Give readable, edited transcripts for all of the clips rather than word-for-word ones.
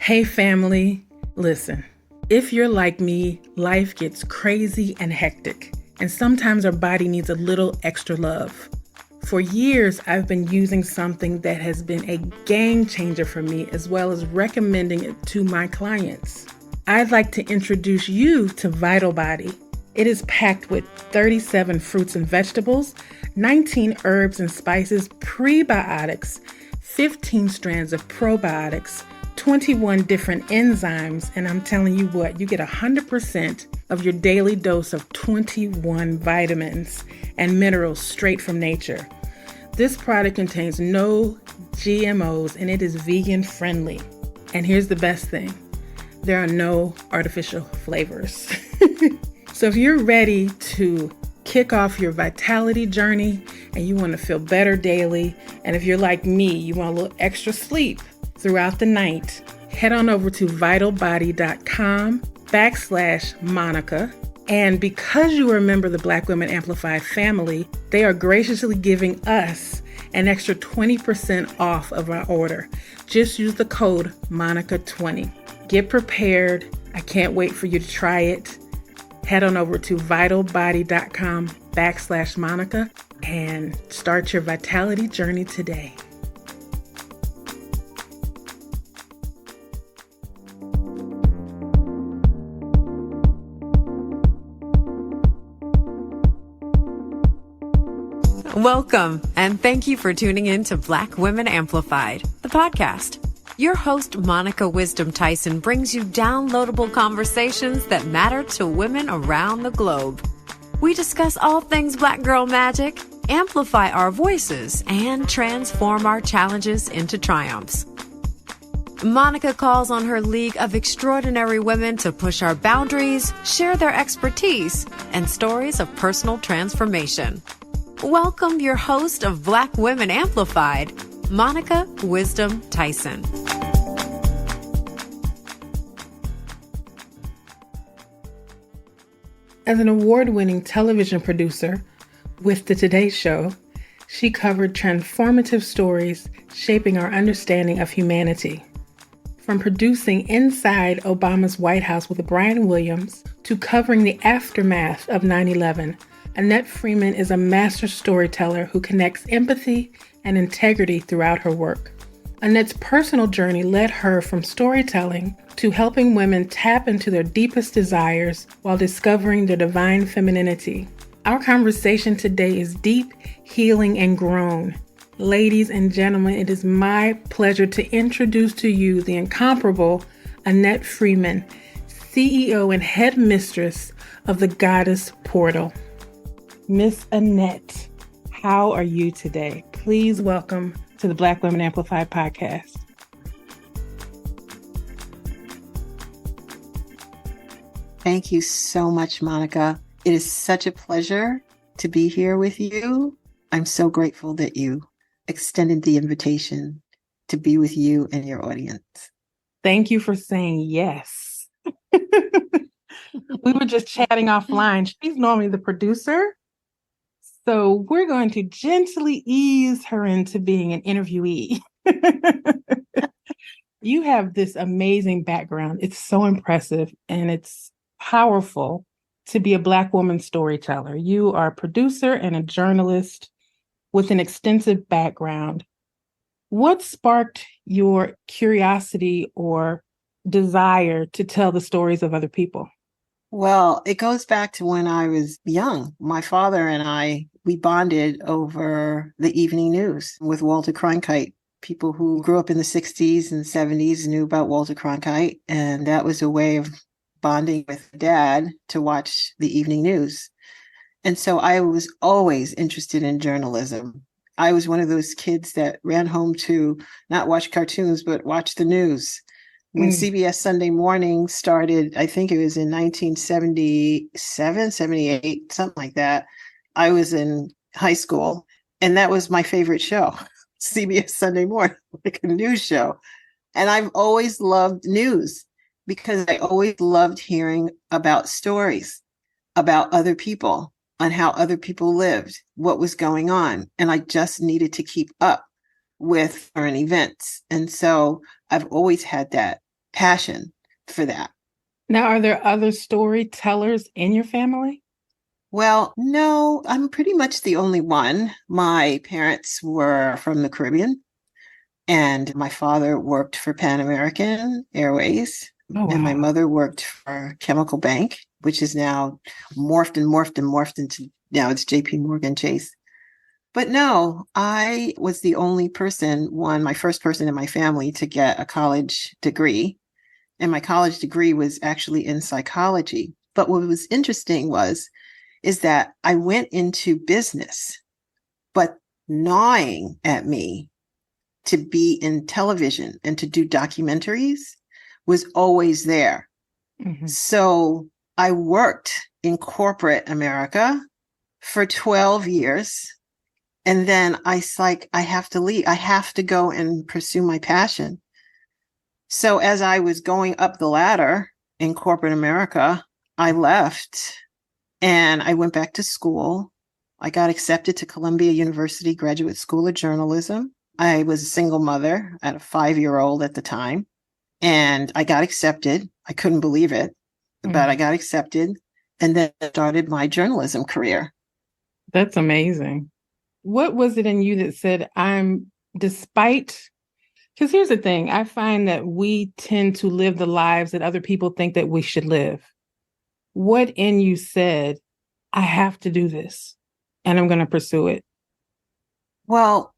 Hey family, listen, if you're like me, life gets crazy and hectic, and sometimes our body needs a little extra love. For years, I've been using something that has been a game changer for me, as well as recommending it to my clients. I'd like to introduce you to Vital Body. It is packed with 37 fruits and vegetables, 19 herbs and spices, prebiotics, 15 strands of probiotics, 21 different enzymes, and I'm telling you what, you get 100% of your daily dose of 21 vitamins and minerals straight from nature. This product contains no GMOs and it is vegan friendly. And here's the best thing, there are no artificial flavors. So if you're ready to kick off your vitality journey and you want to feel better daily, and if you're like me, you want a little extra sleep throughout the night, head on over to vitalbody.com/Monica. And because you are a member of the Black Women Amplified family, they are graciously giving us an extra 20% off of our order. Just use the code MONICA20. Get prepared. I can't wait for you to try it. Head on over to vitalbody.com/Monica and start your vitality journey today. Welcome, and thank you for tuning in to Black Women Amplified, the podcast. Your host, Monica Wisdom Tyson, brings you downloadable conversations that matter to women around the globe. We discuss all things Black girl magic, amplify our voices, and transform our challenges into triumphs. Monica calls on her league of extraordinary women to push our boundaries, share their expertise, and stories of personal transformation. Welcome your host of Black Women Amplified, Monica Wisdom Tyson. As an award-winning television producer with The Today Show, she covered transformative stories shaping our understanding of humanity. From producing inside Obama's White House with Brian Williams to covering the aftermath of 9/11, Annette Freeman is a master storyteller who connects empathy and integrity throughout her work. Annette's personal journey led her from storytelling to helping women tap into their deepest desires while discovering their divine femininity. Our conversation today is deep, healing, and grown. Ladies and gentlemen, it is my pleasure to introduce to you the incomparable Annette Freeman, CEO and headmistress of the Goddess Portal. Miss Annette, how are you today? Please welcome to the Black Women Amplified podcast. Thank you so much, Monica. It is such a pleasure to be here with you. I'm so grateful that you extended the invitation to be with you and your audience. Thank you for saying yes. We were just chatting offline. She's normally the producer. So we're going to gently ease her into being an interviewee. You have this amazing background. It's so impressive and it's powerful to be a Black woman storyteller. You are a producer and a journalist with an extensive background. What sparked your curiosity or desire to tell the stories of other people? Well, it goes back to when I was young. My father and we bonded over the evening news with Walter Cronkite. People who grew up in the 60s and 70s knew about Walter Cronkite, and that was a way of bonding with Dad to watch the evening news. And so I was always interested in journalism. I was one of those kids that ran home to not watch cartoons, but watch the news. When CBS Sunday Morning started, I think it was in 1977, 78, something like that. I was in high school, and that was my favorite show, CBS Sunday Morning, like a news show. And I've always loved news because I always loved hearing about stories about other people, on how other people lived, what was going on. And I just needed to keep up with current events. And so I've always had that passion for that. Now, are there other storytellers in your family? Well, no, I'm pretty much the only one. My parents were from the Caribbean, and my father worked for Pan American Airways, Oh, and my wow. mother worked for Chemical Bank, which is now morphed into now it's JP Morgan Chase. But no, I was the only person, my first person in my family to get a college degree. And my college degree was actually in psychology. But what was interesting is that I went into business, but gnawing at me to be in television and to do documentaries was always there. Mm-hmm. So I worked in corporate America for 12 years. And then I have to leave. I have to go and pursue my passion. So as I was going up the ladder in corporate America, I left and I went back to school. I got accepted to Columbia University Graduate School of Journalism. I was a single mother at a 5-year-old at the time, and I got accepted. I couldn't believe it, but I got accepted and then started my journalism career. That's amazing. What was it in you that said, because here's the thing, I find that we tend to live the lives that other people think that we should live. What in you said, I have to do this and I'm going to pursue it? Well,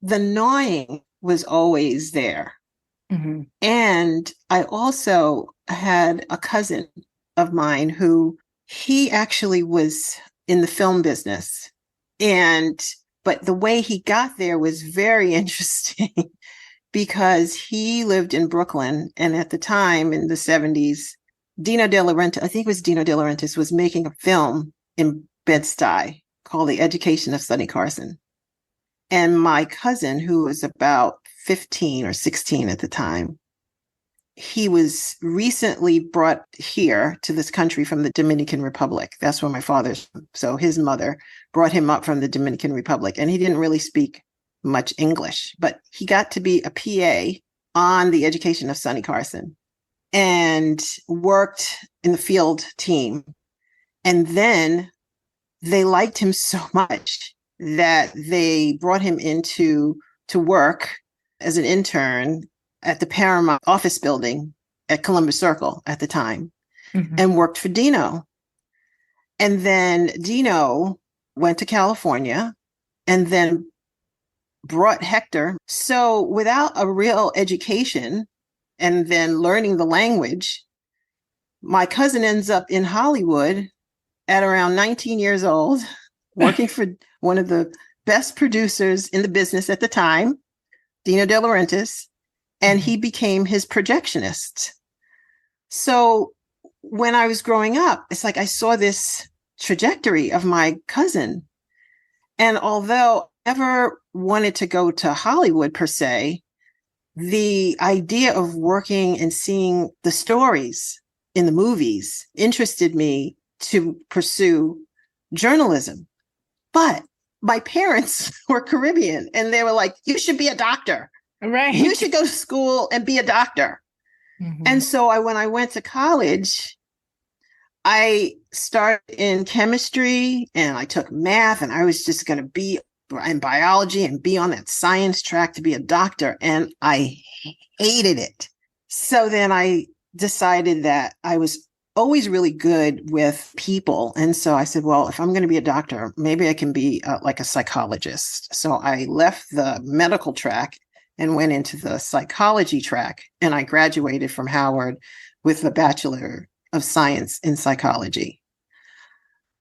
the gnawing was always there. Mm-hmm. And I also had a cousin of mine who he actually was in the film business. But the way he got there was very interesting because he lived in Brooklyn. And at the time in the 70s, Dino De Laurentiis, I think it was Dino De Laurentiis, was making a film in Bed-Stuy called The Education of Sonny Carson. And my cousin, who was about 15 or 16 at the time, he was recently brought here to this country from the Dominican Republic. That's where my father's from. So his mother brought him up from the Dominican Republic, and he didn't really speak much English, but he got to be a PA on The Education of Sonny Carson and worked in the field team. And then they liked him so much that they brought him to work as an intern at the Paramount office building at Columbus Circle at the time, and worked for Dino. And then Dino went to California and then brought Hector. So without a real education and then learning the language, my cousin ends up in Hollywood at around 19 years old, working for one of the best producers in the business at the time, Dino De Laurentiis, and he became his projectionist. So when I was growing up, it's like I saw this trajectory of my cousin. And although I never wanted to go to Hollywood per se, the idea of working and seeing the stories in the movies interested me to pursue journalism. But my parents were Caribbean and they were like, you should be a doctor. Right. You should go to school and be a doctor. And so when I went to college, I started in chemistry and I took math, and I was just going to be in biology and be on that science track to be a doctor. And I hated it. So then I decided that I was always really good with people. And so I said, well, if I'm going to be a doctor, maybe I can be like a psychologist. So I left the medical track and went into the psychology track. And I graduated from Howard with a Bachelor of Science in Psychology.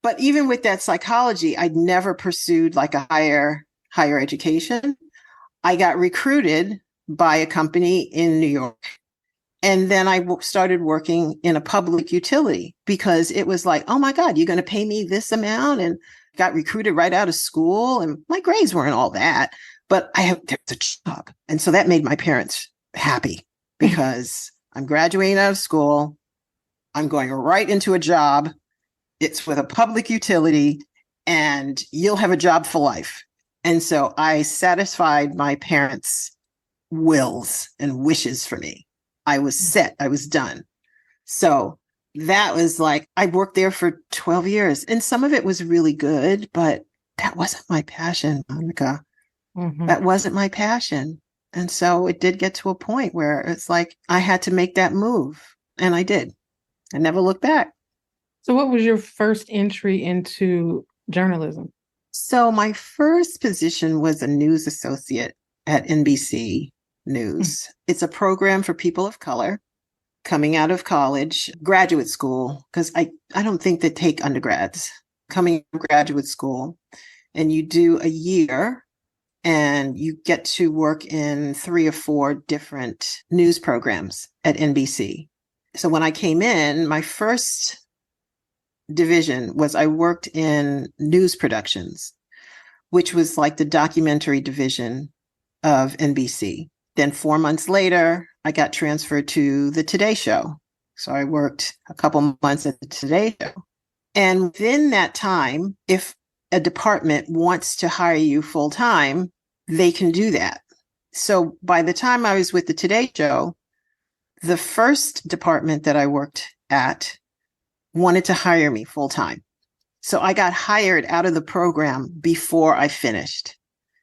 But even with that psychology, I'd never pursued like a higher education. I got recruited by a company in New York. And then I started working in a public utility because it was like, oh my God, you're going to pay me this amount, and got recruited right out of school. And my grades weren't all that, but there's a job. And so that made my parents happy because I'm graduating out of school. I'm going right into a job. It's with a public utility and you'll have a job for life. And so I satisfied my parents' wills and wishes for me. I was set. I was done. So that was like, I worked there for 12 years and some of it was really good, but that wasn't my passion, Monica. That wasn't my passion. And so it did get to a point where it's like, I had to make that move. And I did. I never looked back. So what was your first entry into journalism? So my first position was a news associate at NBC News. It's a program for people of color coming out of college, graduate school, because I don't think they take undergrads, coming from graduate school. And you do a year and you get to work in 3 or 4 different news programs at NBC. So when I came in, my first division was I worked in news productions, which was like the documentary division of NBC. Then 4 months later, I got transferred to the Today Show. So I worked a couple months at the Today Show. And within that time, if a department wants to hire you full time, they can do that. So by the time I was with the Today Show, the first department that I worked at wanted to hire me full time. So I got hired out of the program before I finished.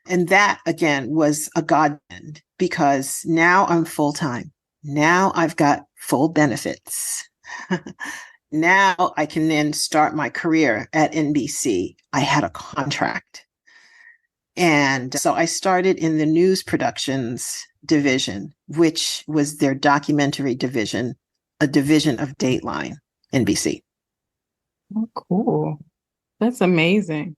And that, again, was a godsend because now I'm full time. Now I've got full benefits. Now I can then start my career at NBC. I had a contract. And so I started in the news productions division, which was their documentary division, a division of Dateline, NBC. Oh, cool. That's amazing.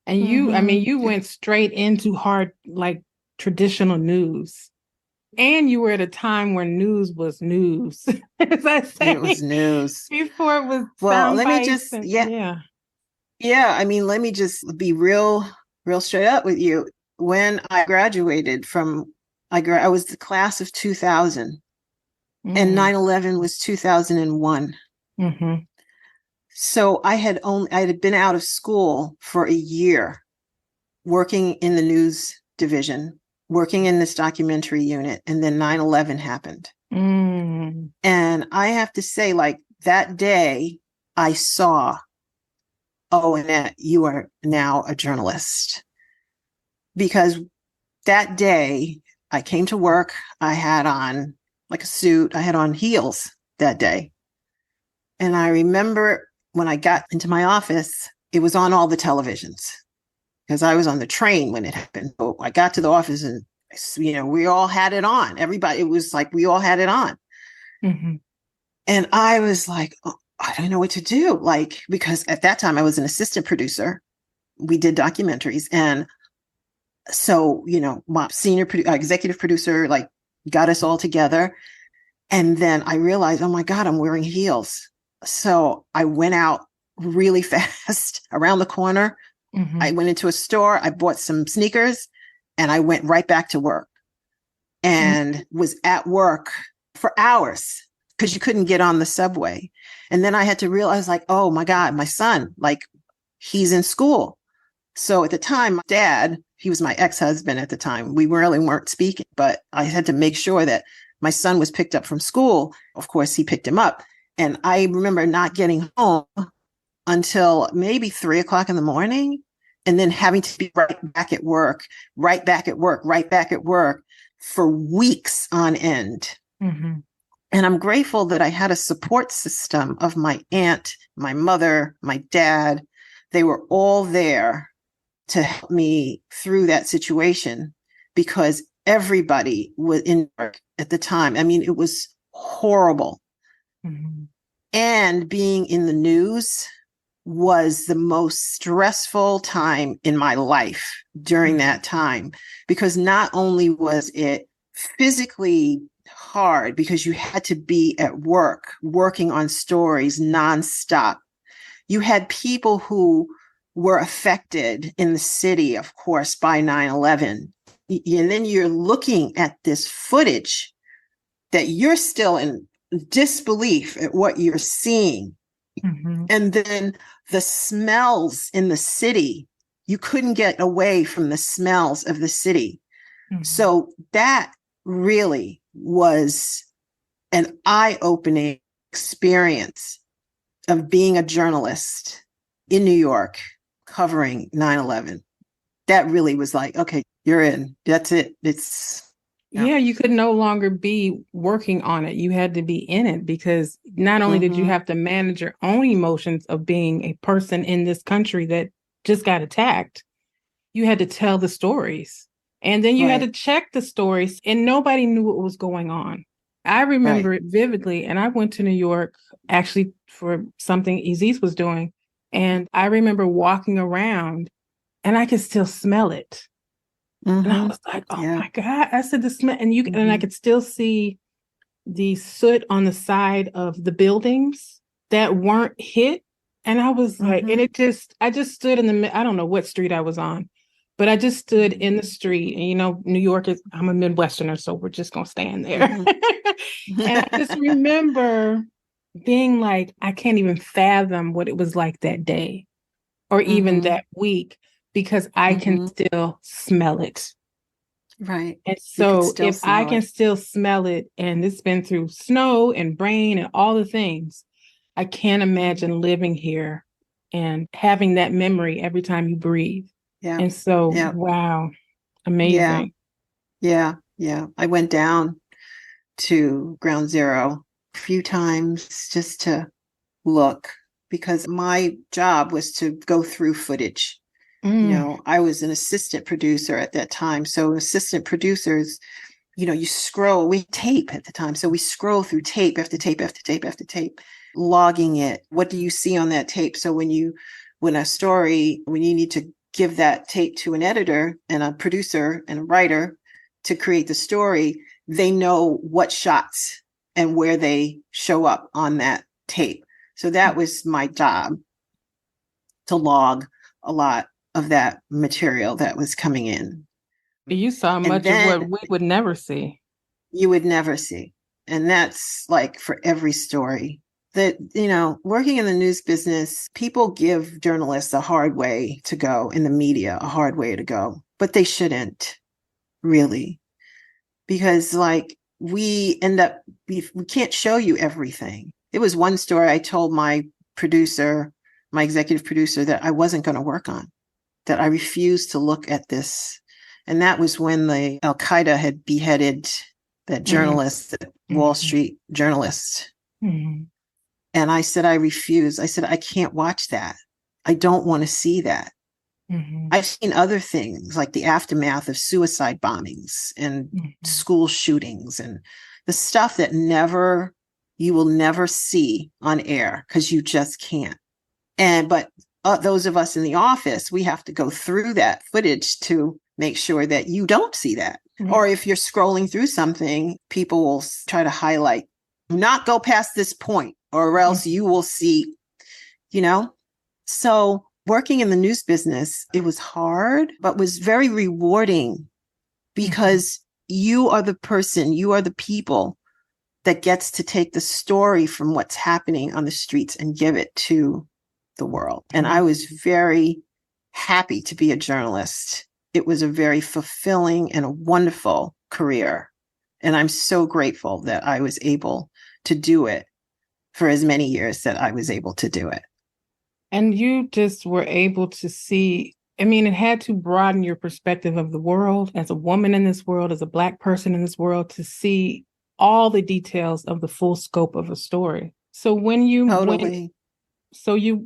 And you went straight into hard, like traditional news. And you were at a time when news was news, as I say. It was news. Before it was well, let me just, yeah. I mean, let me just be real straight up with you. When I graduated I was the class of 2000 and 9/11 was 2001. So I had been out of school for a year working in the news division, working in this documentary unit, and then 9/11 happened. And I have to say, like, that day I saw, oh, Annette, you are now a journalist. Because that day I came to work, I had on like a suit, I had on heels that day. And I remember when I got into my office, it was on all the televisions because I was on the train when it happened. So I got to the office and, we all had it on. Everybody, it was like we all had it on. And I was like, oh, I don't know what to do. Like, because at that time I was an assistant producer. We did documentaries. And so, my senior executive producer, like, got us all together. And then I realized, oh my God, I'm wearing heels. So I went out really fast around the corner. I went into a store, I bought some sneakers, and I went right back to work and was at work for hours because you couldn't get on the subway. And then I had to realize, like, oh my God, my son, like, he's in school. So at the time, my dad, he was my ex-husband at the time. We really weren't speaking, but I had to make sure that my son was picked up from school. Of course, he picked him up. And I remember not getting home until maybe 3:00 in the morning, and then having to be right back at work for weeks on end. And I'm grateful that I had a support system of my aunt, my mother, my dad. They were all there to help me through that situation because everybody was in work at the time. I mean, it was horrible. And being in the news was the most stressful time in my life during that time, because not only was it physically hard because you had to be at work, working on stories nonstop. You had people who were affected in the city, of course, by 9/11. And then you're looking at this footage that you're still in disbelief at what you're seeing. And then the smells in the city, you couldn't get away from the smells of the city. So that really was an eye-opening experience of being a journalist in New York covering 9/11. That really was like, okay, you're in. That's it. Yeah, you could no longer be working on it. You had to be in it, because not only did you have to manage your own emotions of being a person in this country that just got attacked, you had to tell the stories. And then you had to check the stories, and nobody knew what was going on. I remember it vividly. And I went to New York actually for something Aziz was doing. And I remember walking around and I could still smell it. And I was like, oh my God. I said the smell, and I could still see the soot on the side of the buildings that weren't hit. And I was like, and I just stood in I don't know what street I was on, but I just stood in the street. And New York I'm a Midwesterner, so we're just gonna stand there. And I just remember being like, I can't even fathom what it was like that day or even that week, because I can still smell it. Right. And so if I can still smell it, and it's been through snow and rain and all the things, I can't imagine living here and having that memory every time you breathe. Yeah. And so, wow, amazing. Yeah. I went down to Ground Zero a few times just to look, because my job was to go through footage. I was an assistant producer at that time. So assistant producers, you scroll, we tape at the time. So we scroll through tape after tape after tape after tape, logging it. What do you see on that tape? So when you need to give that tape to an editor and a producer and a writer to create the story, they know what shots and where they show up on that tape. So that was my job, to log a lot of that material that was coming in. You saw much of what we would never see. You would never see. And that's like for every story that, working in the news business, people give journalists a hard way to go, in the media, a hard way to go, but they shouldn't really, because we end up, we can't show you everything. It was one story I told my executive producer, that I wasn't going to work on, that I refused to look at this. And that was when the Al-Qaeda had beheaded that journalist, that Wall Street journalist. And I said, I refuse. I said, I can't watch that. I don't want to see that. I've seen other things, like the aftermath of suicide bombings and school shootings, and the stuff that you will never see on air, because you just can't. But those of us in the office, we have to go through that footage to make sure that you don't see that. Or if you're scrolling through something, people will try to highlight, not go past this point, or else you will see, So working in the news business, it was hard, but was very rewarding, because you are the person, you are the people that gets to take the story from what's happening on the streets and give it to the world. And I was very happy to be a journalist. It was a very fulfilling and a wonderful career. And I'm so grateful that I was able to do it for as many years that I was able to do it. And you just were able to see, it had to broaden your perspective of the world as a woman in this world, as a Black person in this world, to see all the details of the full scope of a story. So when you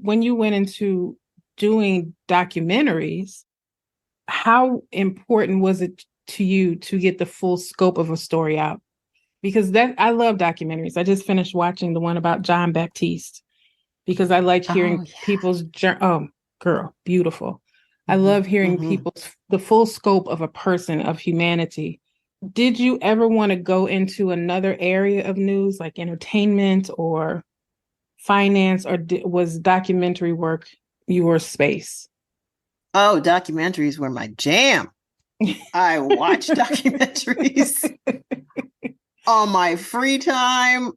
when you went into doing documentaries, how important was it to you to get the full scope of a story out? Because I love documentaries. I just finished watching the one about John Baptiste, because I like hearing people's beautiful. I love hearing the full scope of a person, of humanity. Did you ever want to go into another area of news, like entertainment or finance, or was documentary work your space? Oh, documentaries were my jam. I watch documentaries on my free time.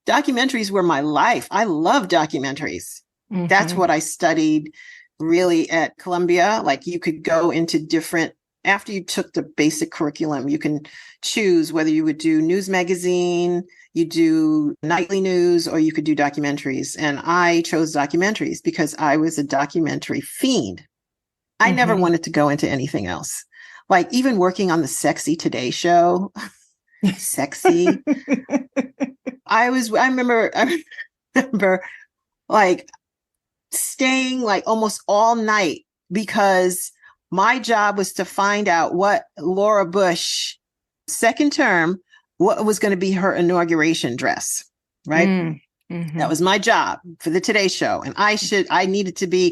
Documentaries were my life. I love documentaries. That's what I studied really at Columbia. Like, you could go into different after you took the basic curriculum, you can choose whether you would do news magazine, you do nightly news, or you could do documentaries. And I chose documentaries because I was a documentary fiend. I never wanted to go into anything else. Like even working on the Sexy Today show, sexy. I remember like staying like almost all night because my job was to find out what Laura Bush, second term, what was going to be her inauguration dress, right? That was my job for the Today Show. And they needed to be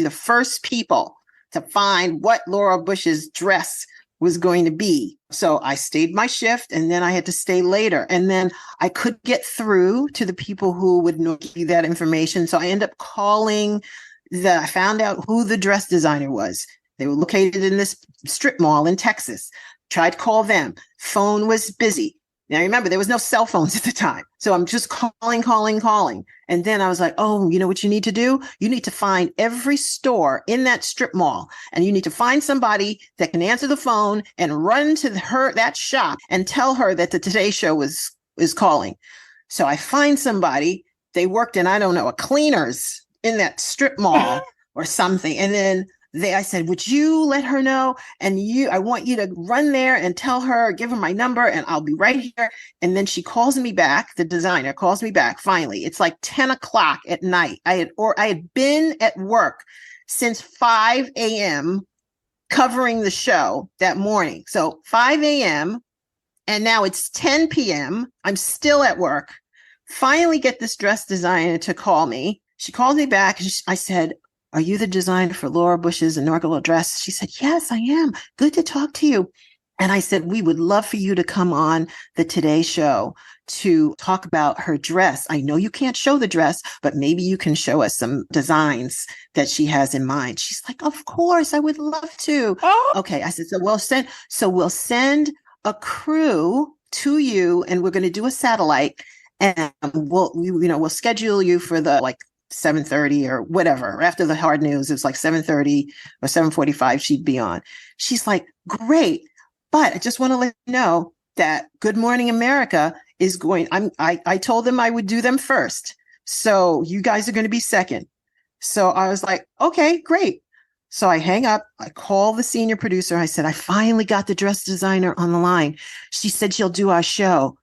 the first people to find what Laura Bush's dress was going to be. So I stayed my shift and then I had to stay later. And then I could get through to the people who would give you that information. So I ended up I found out who the dress designer was. They were located in this strip mall in Texas. Tried to call them. Phone was busy. Now, remember, there was no cell phones at the time. So I'm just calling. And then I was like, oh, you know what you need to do? You need to find every store in that strip mall. And you need to find somebody that can answer the phone and run to that shop and tell her that the Today Show is calling. So I find somebody. They worked in, I don't know, a cleaners in that strip mall or something. And then I said, would you let her know? And I want you to run there and tell her, give her my number and I'll be right here. And then she calls me back. The designer calls me back. Finally, it's like 10 o'clock at night. I had been at work since 5 a.m. covering the show that morning. So 5 a.m. and now it's 10 p.m. I'm still at work. Finally get this dress designer to call me. She called me back. I said, are you the designer for Laura Bush's inaugural dress? She said, yes, I am. Good to talk to you. And I said, we would love for you to come on the Today Show to talk about her dress. I know you can't show the dress, but maybe you can show us some designs that she has in mind. She's like, of course, I would love to. Oh. Okay. I said, we'll send a crew to you and we're going to do a satellite and we'll schedule you for the 7:30 or whatever. After the hard news, it's like 7:30 or 7:45 she'd be on. She's like, great. But I just want to let you know that Good Morning America is going, I told them I would do them first. So you guys are going to be second. So I was like, okay, great. So I hang up, I call the senior producer. I said, I finally got the dress designer on the line. She said she'll do our show,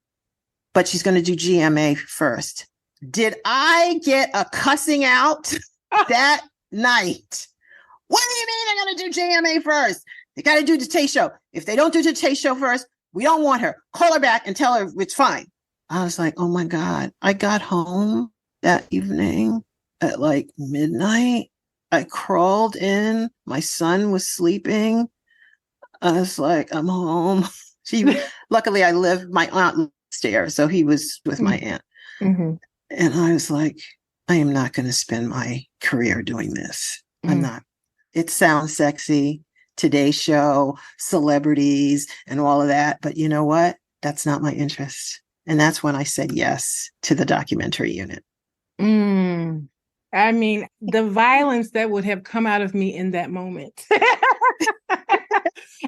but she's going to do GMA first. Did I get a cussing out that night? What do you mean they're going to do GMA first? They got to do the Today Show. If they don't do the Today Show first, we don't want her. Call her back and tell her it's fine. I was like, oh my God. I got home that evening at like midnight. I crawled in. My son was sleeping. I was like, I'm home. Luckily, my aunt lived upstairs, so he was with my aunt. Mm-hmm. And I was like, I am not going to spend my career doing this. I'm not. It sounds sexy, Today Show, celebrities, and all of that. But you know what? That's not my interest. And that's when I said yes to the documentary unit. I mean, the violence that would have come out of me in that moment.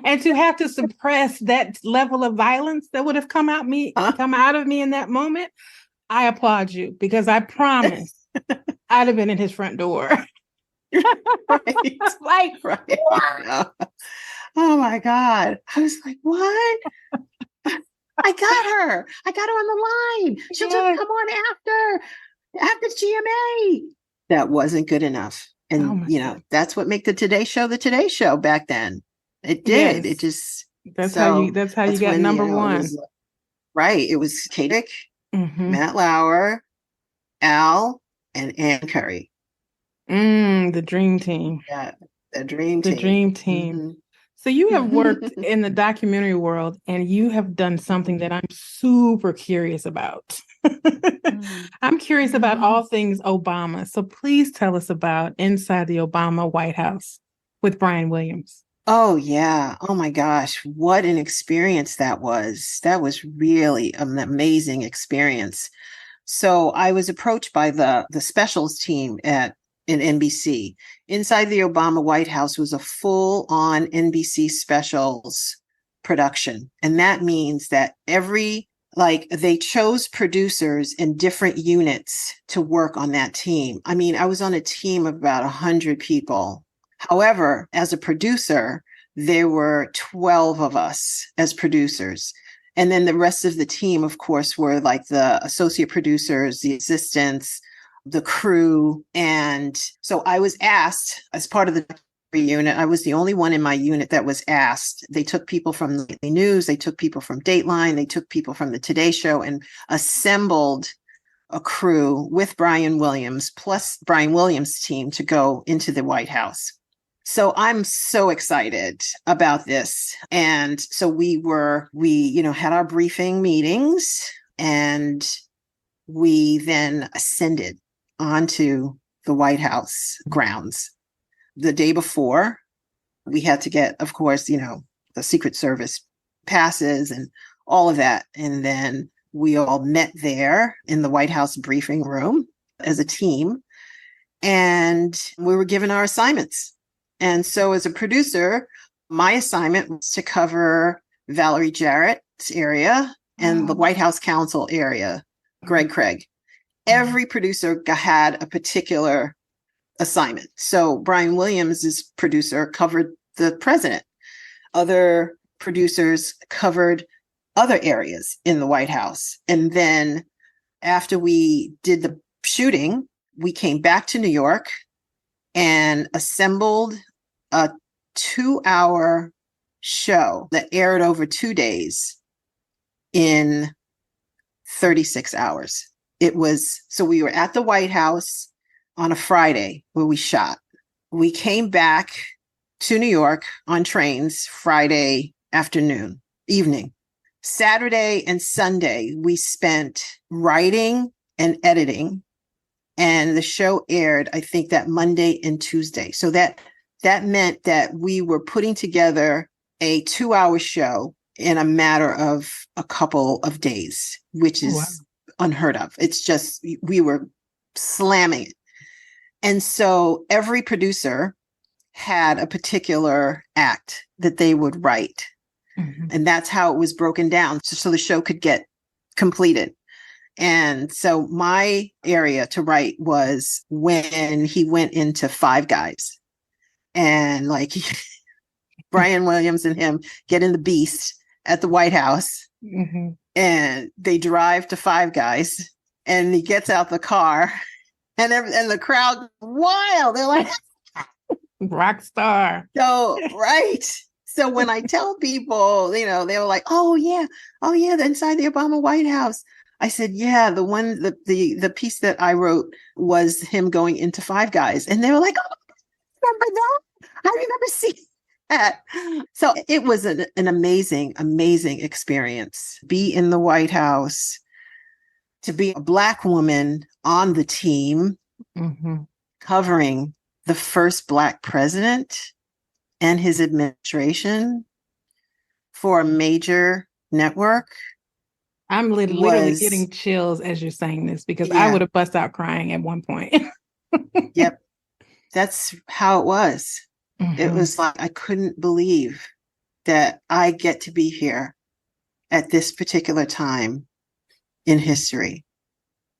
And to have to suppress that level of violence that would have come out of me in that moment. I applaud you because I promise I'd have been in his front door. Right. Right. Oh my God. I was like, what? I got her on the line. She'll just come on after GMA. That wasn't good enough. And that's what made the Today Show back then. It did. Yes. It just that's how you got number one. Right. It was Kadick, Matt Lauer, Al, and Ann Curry. The dream team. Yeah, the dream team. Mm-hmm. So you have worked in the documentary world and you have done something that I'm super curious about. I'm curious about all things Obama. So please tell us about Inside the Obama White House with Brian Williams. Oh, yeah. Oh, my gosh. What an experience that was. That was really an amazing experience. So I was approached by the specials team at in NBC. Inside the Obama White House was a full-on NBC specials production. And that means that they chose producers in different units to work on that team. I mean, I was on a team of about 100 people. However, as a producer, there were 12 of us as producers. And then the rest of the team, of course, were like the associate producers, the assistants, the crew. And so I was asked as part of the unit, I was the only one in my unit that was asked. They took people from the news, they took people from Dateline, they took people from the Today Show and assembled a crew with Brian Williams, plus Brian Williams' team to go into the White House. So I'm so excited about this. And so we had our briefing meetings, and we then ascended onto the White House grounds. The day before, we had to get, of course, the Secret Service passes and all of that. And then we all met there in the White House briefing room as a team, and we were given our assignments. And so as a producer, my assignment was to cover Valerie Jarrett's area and the White House counsel area, Greg Craig. Every producer had a particular assignment. So Brian Williams' producer covered the president. Other producers covered other areas in the White House. And then after we did the shooting, we came back to New York and assembled a 2-hour show that aired over 2 days in 36 hours. So we were at the White House on a Friday where we shot. We came back to New York on trains Friday evening. Saturday and Sunday, we spent writing and editing, and the show aired, I think, that Monday and Tuesday. So that meant that we were putting together a 2-hour show in a matter of a couple of days, which is unheard of. It's just, we were slamming it. And so every producer had a particular act that they would write. Mm-hmm. And that's how it was broken down so the show could get completed. And so my area to write was when he went into Five Guys, and Brian Williams and him get in the Beast at the White House, mm-hmm. and they drive to Five Guys, and he gets out the car, and the crowd wild. They're like, rock star. So, right. So when I tell people, they were like, oh yeah, the inside the Obama White House. I said, yeah, the piece that I wrote was him going into Five Guys. And they were like, oh, remember that? I remember seeing that. So it was an amazing, amazing experience. Be in the White House, to be a Black woman on the team, mm-hmm. covering the first Black president and his administration for a major network. I'm literally getting chills as you're saying this, because I would have bust out crying at one point. Yep. That's how it was. Mm-hmm. It was like, I couldn't believe that I get to be here at this particular time in history.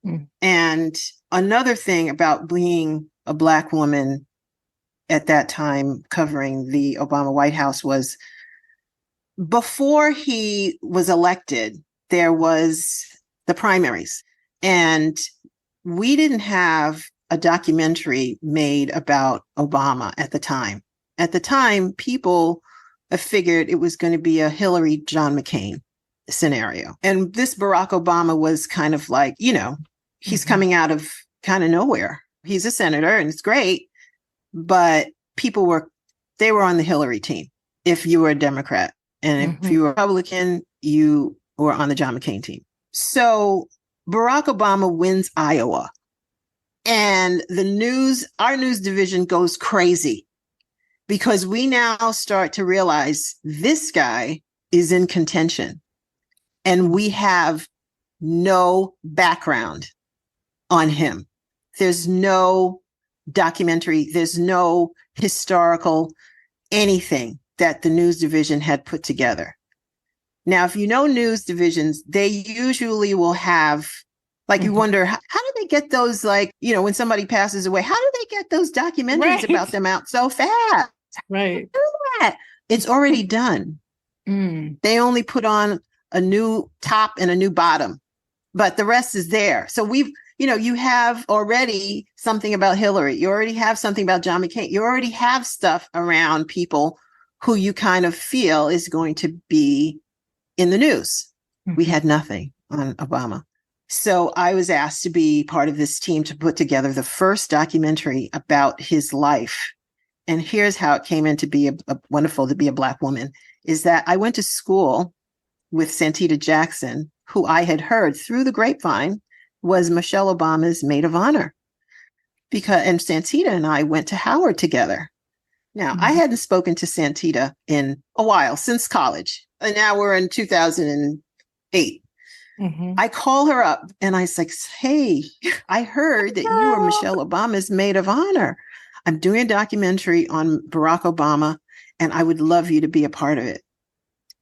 Mm. And another thing about being a Black woman at that time covering the Obama White House was, before he was elected, there was the primaries, and we didn't have a documentary made about Obama at the time. At the time, people figured it was going to be a Hillary, John McCain scenario. And this Barack Obama was kind of like, he's mm-hmm. coming out of kind of nowhere. He's a senator and it's great, but they were on the Hillary team if you were a Democrat. And mm-hmm. if you were a Republican, you were on the John McCain team. So Barack Obama wins Iowa, and our news division goes crazy, because we now start to realize this guy is in contention and we have no background on him. There's no documentary. There's no historical anything that the news division had put together. Now, if you know news divisions, they usually will have, like, you wonder, how do they get those, like, when somebody passes away, how do they get those documentaries about them out so fast? Right. It's already done. They only put on a new top and a new bottom, but the rest is there. So you have already something about Hillary. You already have something about John McCain. You already have stuff around people who you kind of feel is going to be in the news. We had nothing on Obama. So I was asked to be part of this team to put together the first documentary about his life. And here's how it came in to be wonderful to be a Black woman, is that I went to school with Santita Jackson, who I had heard through the grapevine was Michelle Obama's maid of honor. And Santita and I went to Howard together. Now, I hadn't spoken to Santita in a while, since college. And now we're in 2008. I call her up and I was like, hey, I heard that you were Michelle Obama's maid of honor. I'm doing a documentary on Barack Obama, and I would love you to be a part of it.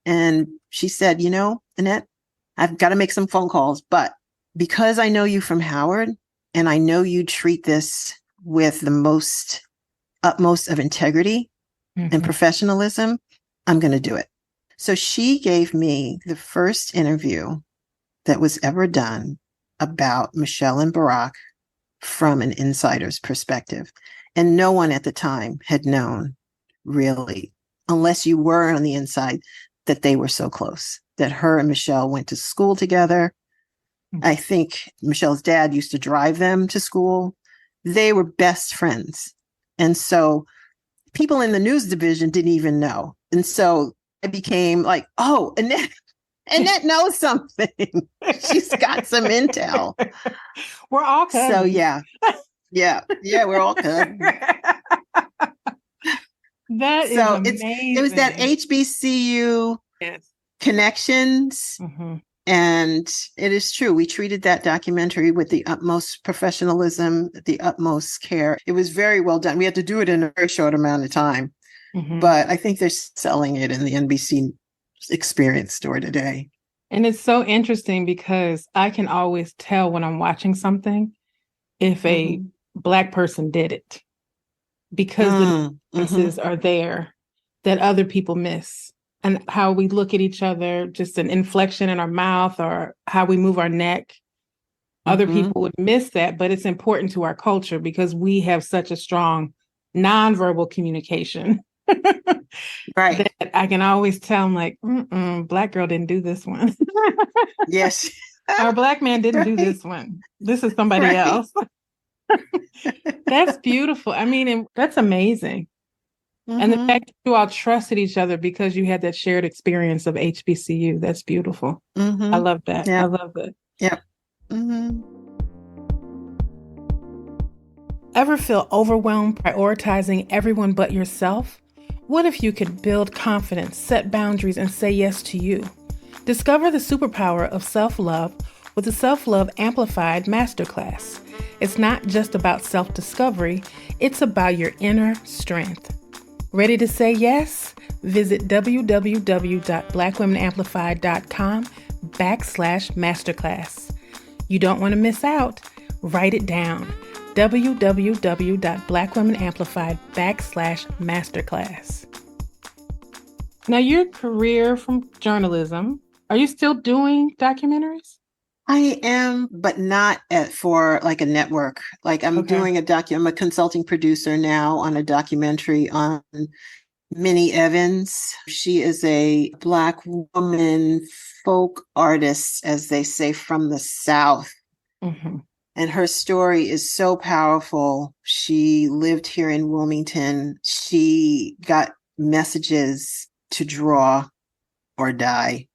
And she said, Annette, I've got to make some phone calls, but because I know you from Howard and I know you treat this with the utmost of integrity and professionalism, I'm going to do it. So she gave me the first interview that was ever done about Michelle and Barack from an insider's perspective. And no one at the time had known, really, unless you were on the inside, that they were so close, that her and Michelle went to school together. I think Michelle's dad used to drive them to school. They were best friends. And so people in the news division didn't even know. And so I became like, oh, Annette knows something. She's got some intel. We're all cousins. So yeah, we're all cousins. That is amazing. It was that HBCU connections. And it is true. We treated that documentary with the utmost professionalism, the utmost care. It was very well done. We had to do it in a very short amount of time. But I think they're selling it in the NBC Experience store today. And it's so interesting because I can always tell when I'm watching something if a Black person did it, because the differences are there that other people miss. And how we look at each other, just an inflection in our mouth or how we move our neck. Other people would miss that, but it's important to our culture because we have such a strong nonverbal communication. Right. That I can always tell, I'm like, Black girl didn't do this one. Yes. Our Black man didn't do this one. This is somebody else. That's beautiful. I mean, and that's amazing. And the fact that you all trusted each other because you had that shared experience of HBCU, that's beautiful. I love that. I love that. Yeah. Ever feel overwhelmed prioritizing everyone but yourself? What if you could build confidence, set boundaries, and say yes to you? Discover the superpower of self-love with the Self-Love Amplified Masterclass. It's not just about self-discovery, it's about your inner strength. Ready to say yes? Visit www.blackwomenamplified.com/masterclass. You don't want to miss out. Write it down. www.blackwomenamplified.com/masterclass. Now, your career from journalism, are you still doing documentaries? I am, but not for like a network. Like I'm doing I'm a consulting producer now on a documentary on Minnie Evans. She is a Black woman folk artist, as they say, from the South. And her story is so powerful. She lived here in Wilmington. She got messages to draw or die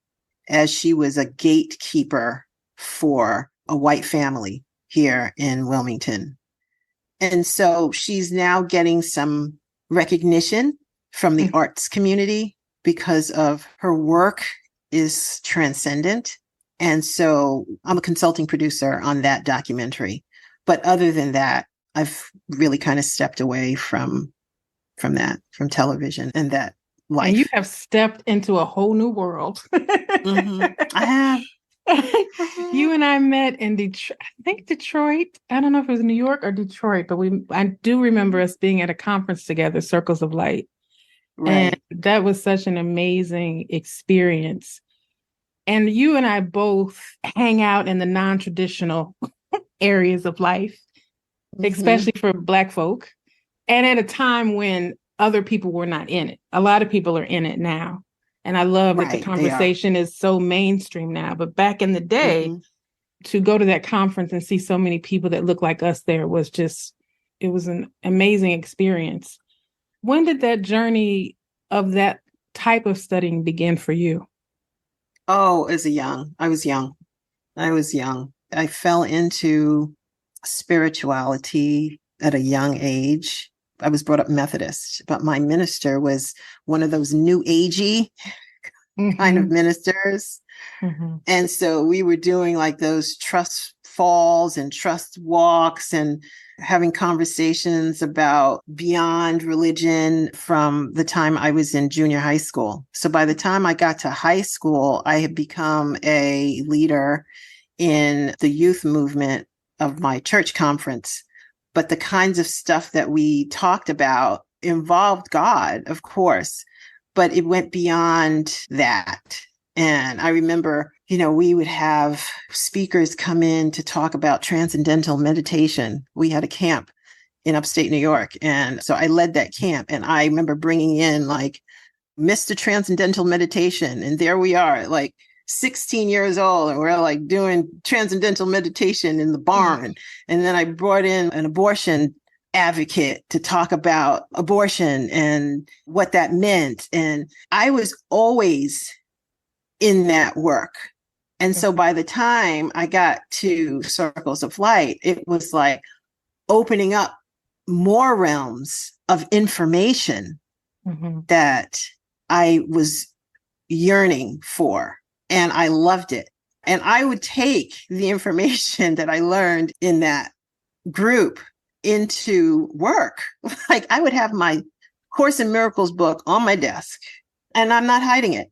as she was a gatekeeper for a white family here in Wilmington. And so she's now getting some recognition from the arts community because of her work is transcendent. And so I'm a consulting producer on that documentary. But other than that, I've really kind of stepped away from that, from television and that life. And you have stepped into a whole new world. I have. You and I met in Detroit, I think Detroit. I don't know if it was New York or Detroit, but I do remember us being at a conference together, Circles of Light. Right. And that was such an amazing experience. And you and I both hang out in the non-traditional areas of life, especially for Black folk. And at a time when other people were not in it. A lot of people are in it now. And I love that the conversation is so mainstream now. But back in the day, to go to that conference and see so many people that look like us there was just, it was an amazing experience. When did that journey of that type of studying begin for you? Oh, I was young. I fell into spirituality at a young age. I was brought up Methodist, but my minister was one of those new agey kind of ministers. And so we were doing like those trust falls and trust walks and having conversations about beyond religion from the time I was in junior high school. So by the time I got to high school, I had become a leader in the youth movement of my church conference. But the kinds of stuff that we talked about involved God, of course, but it went beyond that. And I remember, we would have speakers come in to talk about transcendental meditation. We had a camp in upstate New York. And so I led that camp. And I remember bringing in like Mr. Transcendental Meditation. And there we are, like 16 years old, and we're like doing transcendental meditation in the barn. And then I brought in an abortion advocate to talk about abortion and what that meant. And I was always in that work. And so by the time I got to Circles of Light, it was like opening up more realms of information that I was yearning for. And I loved it. And I would take the information that I learned in that group into work. Like I would have my Course in Miracles book on my desk, and I'm not hiding it.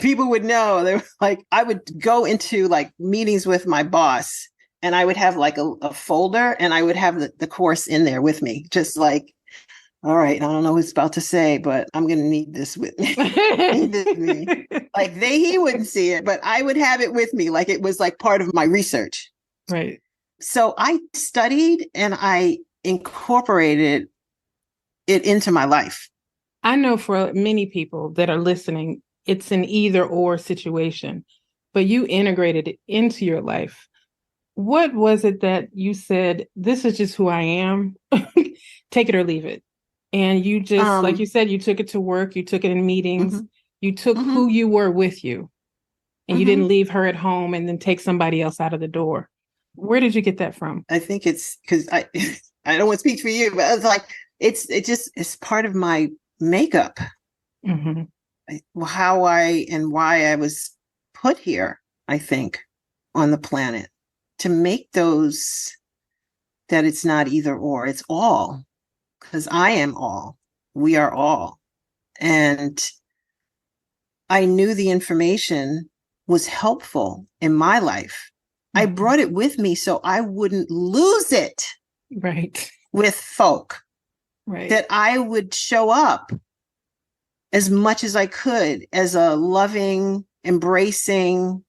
People would know. They were like, I would go into like meetings with my boss, and I would have like a folder, and I would have the course in there with me, just like, all right, I don't know what it's about to say, but I'm going to need this with me. Like he wouldn't see it, but I would have it with me. Like it was like part of my research. Right. So I studied and I incorporated it into my life. I know for many people that are listening, it's an either or situation, but you integrated it into your life. What was it that you said, this is just who I am, take it or leave it? And you just, like you said, you took it to work, you took it in meetings, you took who you were with you, and you didn't leave her at home and then take somebody else out of the door. Where did you get that from? I think it's because I don't want to speak for you, but it's like, it's part of my makeup. How and why I was put here, I think, on the planet to make those that it's not either or, it's all. Because I am all. We are all. And I knew the information was helpful in my life. I brought it with me so I wouldn't lose it. Right. With folk. Right. That I would show up as much as I could as a loving, embracing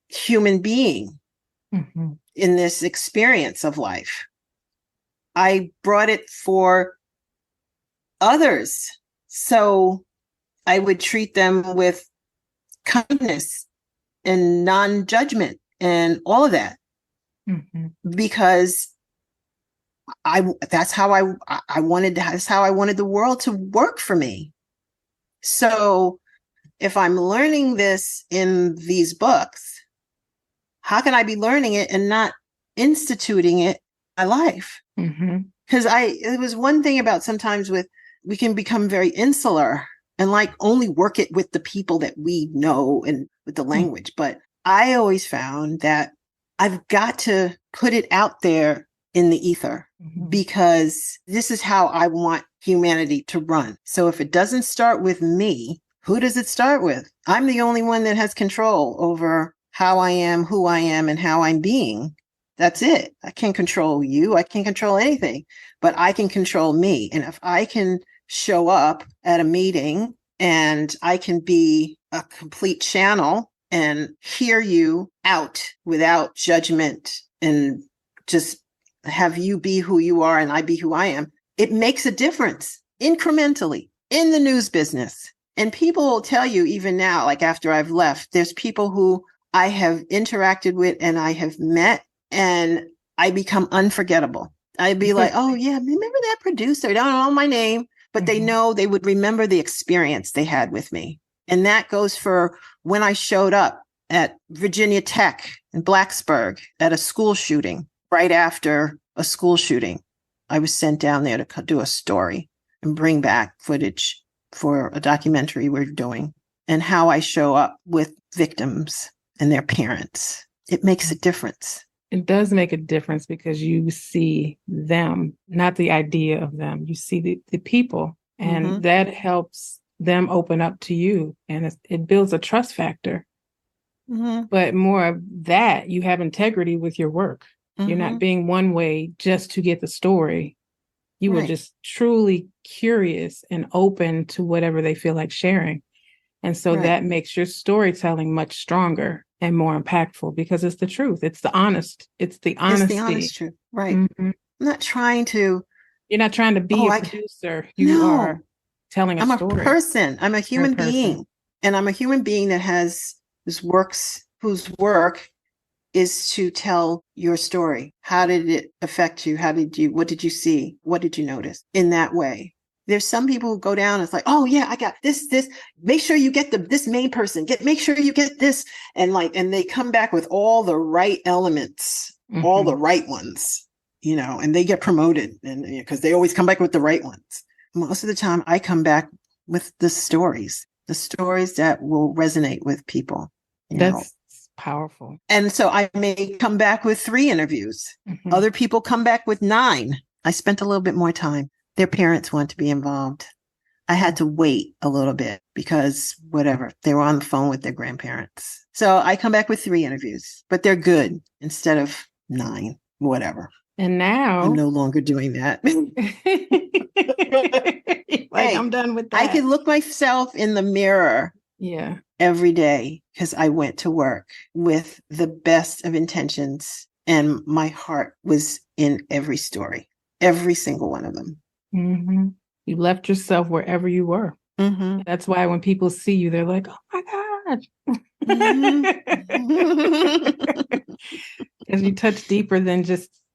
human being in this experience of life. I brought it for others. So I would treat them with kindness and non-judgment and all of that. Because that's how I wanted the world to work for me. So if I'm learning this in these books, how can I be learning it and not instituting it in my life? Because it was one thing about sometimes we can become very insular and like only work it with the people that we know and with the language. But I always found that I've got to put it out there in the ether because this is how I want humanity to run. So if it doesn't start with me, who does it start with? I'm the only one that has control over how I am, who I am, and how I'm being. That's it. I can't control you. I can't control anything, but I can control me. And if I can show up at a meeting and I can be a complete channel and hear you out without judgment and just have you be who you are and I be who I am, it makes a difference incrementally in the news business. And people will tell you even now, like after I've left, there's people who I have interacted with and I have met and I become unforgettable. I'd be like, oh yeah, remember that producer? They don't know my name, but they know they would remember the experience they had with me. And that goes for when I showed up at Virginia Tech in Blacksburg at a school shooting, right after a school shooting. I was sent down there to do a story and bring back footage for a documentary we're doing, and how I show up with victims and their parents. It makes a difference. It does make a difference because you see them, not the idea of them. You see the people, and that helps them open up to you, and it builds a trust factor. But more of that, you have integrity with your work. You're not being one way just to get the story. You were just truly curious and open to whatever they feel like sharing. And so that makes your storytelling much stronger and more impactful because it's the truth. It's the honest. It's the honesty. It's the honest truth. Right. I'm not trying to. You're not trying to be a producer. You are telling a story. I'm a person. I'm a human being. And I'm a human being that whose work is to tell your story. How did it affect you? What did you see? What did you notice in that way? There's some people who go down and it's like, oh yeah, I got this, make sure you get this main person, make sure you get this. And they come back with all the right elements, all the right ones, and they get promoted and because they always come back with the right ones. Most of the time I come back with the stories that will resonate with people. That's powerful. And so I may come back with 3 interviews. Other people come back with 9. I spent a little bit more time. Their parents want to be involved. I had to wait a little bit because whatever, they were on the phone with their grandparents. So I come back with 3 interviews, but they're good instead of 9, whatever. And now I'm no longer doing that. I'm done with that. I can look myself in the mirror every day because I went to work with the best of intentions and my heart was in every story, every single one of them. You left yourself wherever you were. That's why when people see you, they're like, oh my God. Because you touched deeper than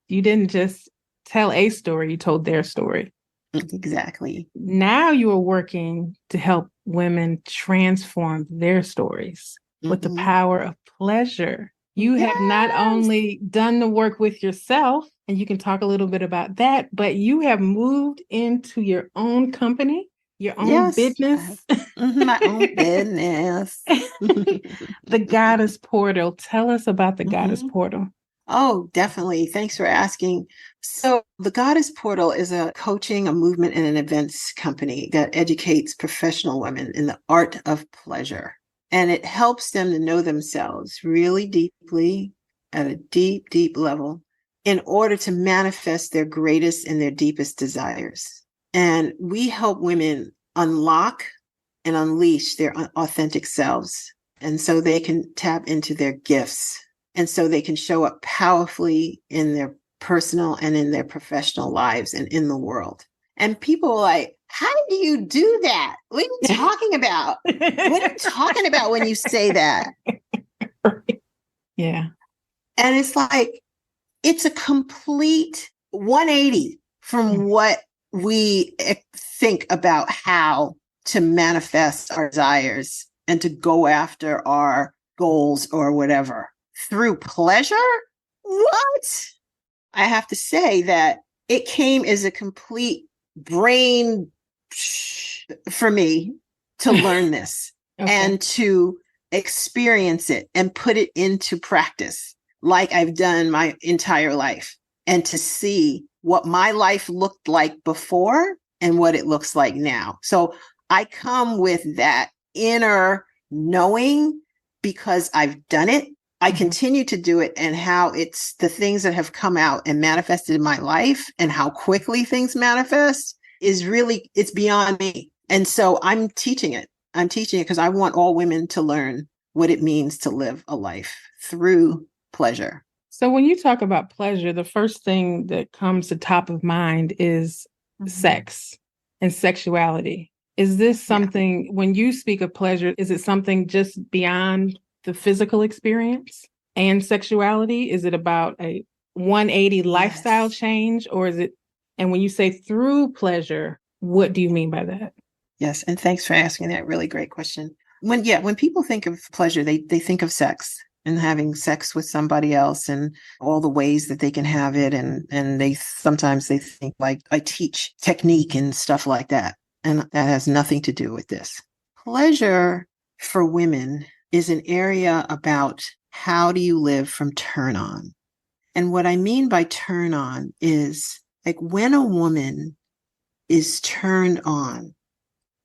you didn't just tell a story, you told their story. Exactly. Now you are working to help women transform their stories with the power of pleasure. You have not only done the work with yourself, and you can talk a little bit about that, but you have moved into your own company, your own business. My own business. The Goddess Portal. Tell us about the Goddess Portal. Oh, definitely. Thanks for asking. So the Goddess Portal is a coaching, a movement, and an events company that educates professional women in the art of pleasure. And it helps them to know themselves really deeply at a deep, deep level in order to manifest their greatest and their deepest desires. And we help women unlock and unleash their authentic selves. And so they can tap into their gifts. And so they can show up powerfully in their personal and in their professional lives and in the world. And people are like, how do you do that? What are you talking about? What are you talking about when you say that? Yeah. And it's like, it's a complete 180 from what we think about how to manifest our desires and to go after our goals or whatever. Through pleasure? What? I have to say that it came as a complete brain for me to learn this and to experience it and put it into practice like I've done my entire life. and to see what my life looked like before and what it looks like now. So I come with that inner knowing because I've done it. I continue to do it, and how it's the things that have come out and manifested in my life and how quickly things manifest is really, it's beyond me. And so I'm teaching it. I'm teaching it because I want all women to learn what it means to live a life through pleasure. So when you talk about pleasure, the first thing that comes to top of mind is sex and sexuality. Is this something, when you speak of pleasure, is it something just beyond the physical experience and sexuality? Is it about a 180 lifestyle change, or is it, and when you say through pleasure, what do you mean by that? Yes. And thanks for asking that really great question. When people think of pleasure, they think of sex and having sex with somebody else and all the ways that they can have it. And they sometimes they think like I teach technique and stuff like that. And that has nothing to do with this. Pleasure for women is an area about how do you live from turn on. And what I mean by turn on is like when a woman is turned on,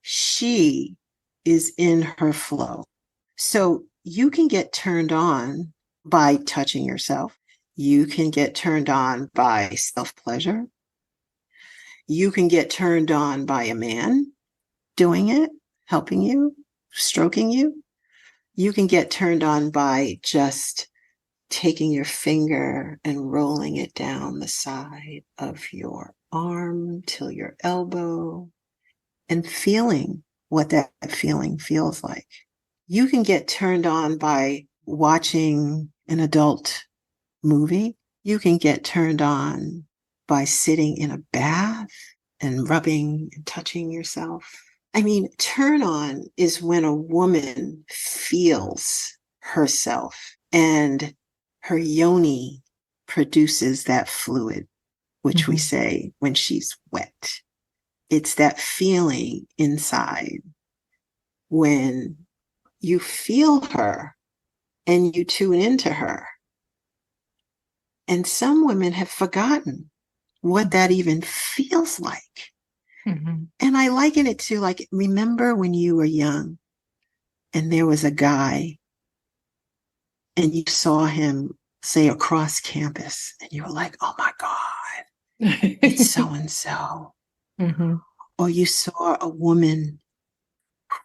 she is in her flow. So you can get turned on by touching yourself. You can get turned on by self-pleasure. You can get turned on by a man doing it, helping you, stroking you. You can get turned on by just taking your finger and rolling it down the side of your arm till your elbow and feeling what that feeling feels like. You can get turned on by watching an adult movie. You can get turned on by sitting in a bath and rubbing and touching yourself. I mean, turn on is when a woman feels herself and her yoni produces that fluid, which we say when she's wet. It's that feeling inside when you feel her and you tune into her. And some women have forgotten what that even feels like. And I liken it to like, remember when you were young and there was a guy and you saw him, say, across campus and you were like, oh my God, it's so-and-so. Or you saw a woman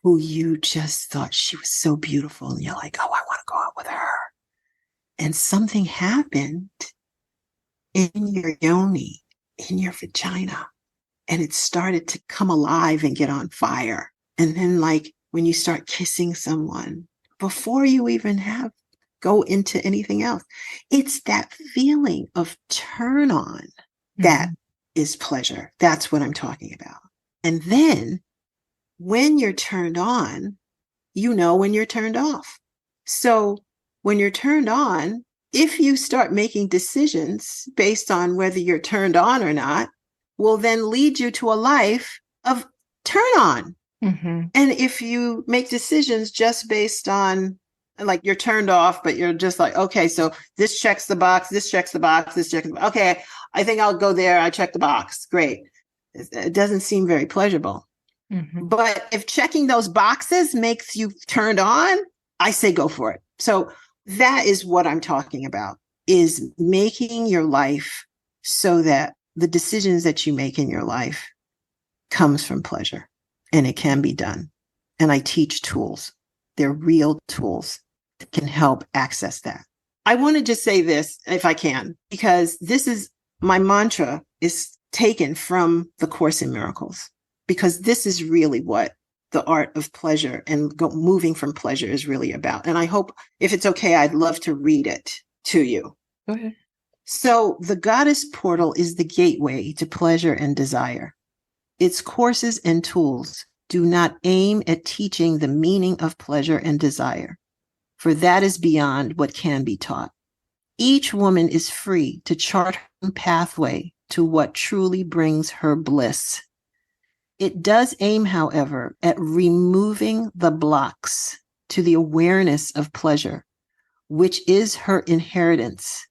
who you just thought she was so beautiful and you're like, oh, I want to go out with her. And something happened in your yoni, in your vagina, and it started to come alive and get on fire. And then like when you start kissing someone, before you even go into anything else, it's that feeling of turn on that is pleasure. That's what I'm talking about. And then when you're turned on, you know when you're turned off. So when you're turned on, if you start making decisions based on whether you're turned on or not, will then lead you to a life of turn on. And if you make decisions just based on like you're turned off, but you're just like, okay, so this checks the box, this checks the box, this checks the box. Okay, I think I'll go there. I check the box. Great. It doesn't seem very pleasurable. But if checking those boxes makes you turned on, I say go for it. So that is what I'm talking about, is making your life so that the decisions that you make in your life comes from pleasure, and it can be done. And I teach tools. They're real tools that can help access that. I want to just say this, if I can, because this is my mantra is taken from the Course in Miracles, because this is really what the art of pleasure and moving from pleasure is really about. And I hope, if it's okay, I'd love to read it to you. Go ahead. So the goddess portal is the gateway to pleasure and desire. Its courses and tools do not aim at teaching the meaning of pleasure and desire, for that is beyond what can be taught. Each woman is free to chart her own pathway to what truly brings her bliss. It does aim, however, at removing the blocks to the awareness of pleasure, which is her inheritance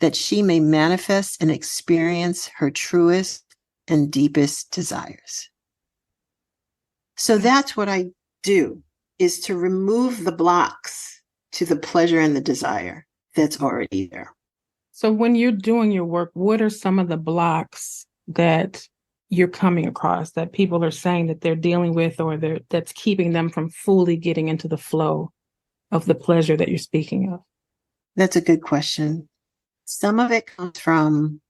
that she may manifest and experience her truest and deepest desires. So that's what I do, is to remove the blocks to the pleasure and the desire that's already there. So when you're doing your work, what are some of the blocks that you're coming across that people are saying that they're dealing with, or that's keeping them from fully getting into the flow of the pleasure that you're speaking of? That's a good question. Some of it comes from,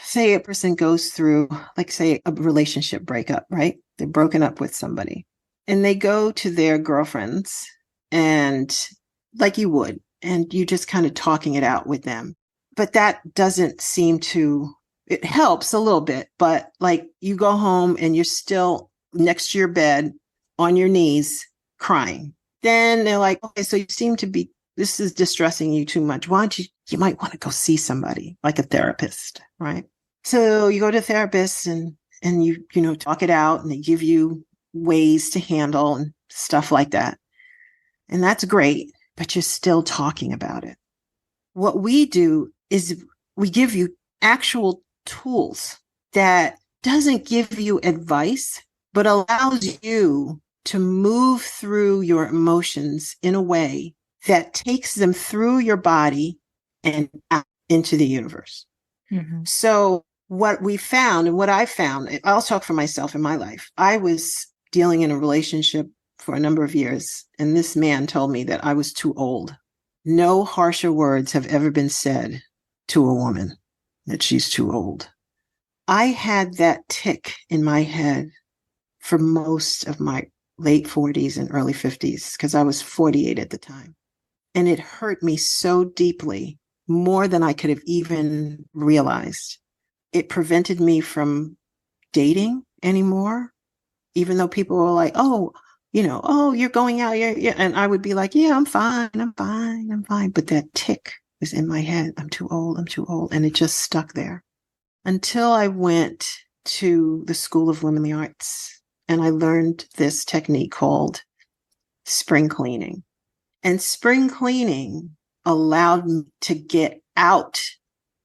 say, a person goes through, like, say, a relationship breakup, right? They're broken up with somebody and they go to their girlfriends, and like you would, and you just kind of talking it out with them. But that doesn't seem to, it helps a little bit, but like you go home and you're still next to your bed on your knees crying. Then they're like, okay, so you seem to be, this is distressing you too much. Why don't you might want to go see somebody, like a therapist, right? So you go to a therapist and you talk it out, and they give you ways to handle and stuff like that. And that's great, but you're still talking about it. What we do is we give you actual tools that doesn't give you advice, but allows you to move through your emotions in a way that takes them through your body and out into the universe. Mm-hmm. So what we found, and what I found, I'll talk for myself in my life. I was dealing in a relationship for a number of years, and this man told me that I was too old. No harsher words have ever been said to a woman, that she's too old. I had that tick in my head for most of my late 40s and early 50s, because I was 48 at the time. And it hurt me so deeply, more than I could have even realized. It prevented me from dating anymore, even though people were like, oh, you're going out. Yeah. And I would be like, yeah, I'm fine. But that tick was in my head. I'm too old. And it just stuck there until I went to the School of Women's Arts, and I learned this technique called spring cleaning. And spring cleaning allowed me to get out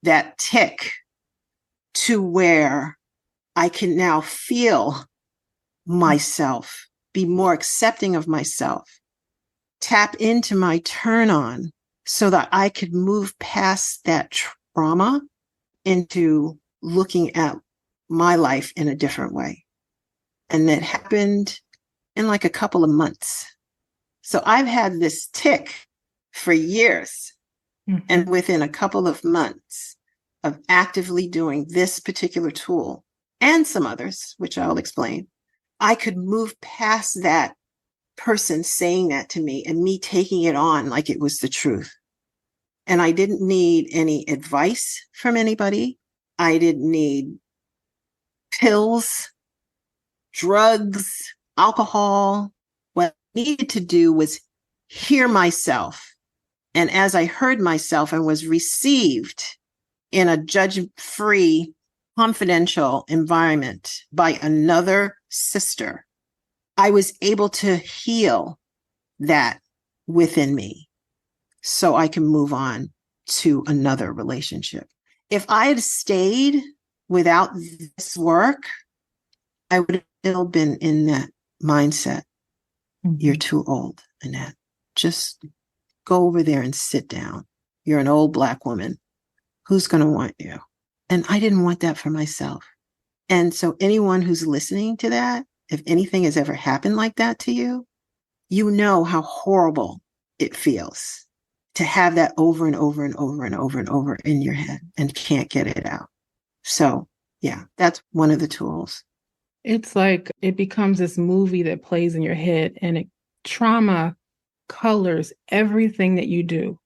that tick to where I can now feel myself, be more accepting of myself, tap into my turn on so that I could move past that trauma into looking at my life in a different way. And that happened in like a couple of months. So I've had this tick for years. Mm-hmm. And within a couple of months of actively doing this particular tool and some others, which I'll explain, I could move past that person saying that to me and me taking it on like it was the truth. And I didn't need any advice from anybody. I didn't need pills, drugs, alcohol. What I needed to do was hear myself. And as I heard myself and was received in a judgment-free, confidential environment by another sister, I was able to heal that within me so I can move on to another relationship. If I had stayed without this work, I would have still been in that mindset. Mm-hmm. You're too old, Annette. Just go over there and sit down. You're an old Black woman. Who's going to want you? And I didn't want that for myself. And so anyone who's listening to that, if anything has ever happened like that to you, you know how horrible it feels to have that over and over and over and over and over in your head and can't get it out. So yeah, that's one of the tools. It's like it becomes this movie that plays in your head, and trauma colors everything that you do.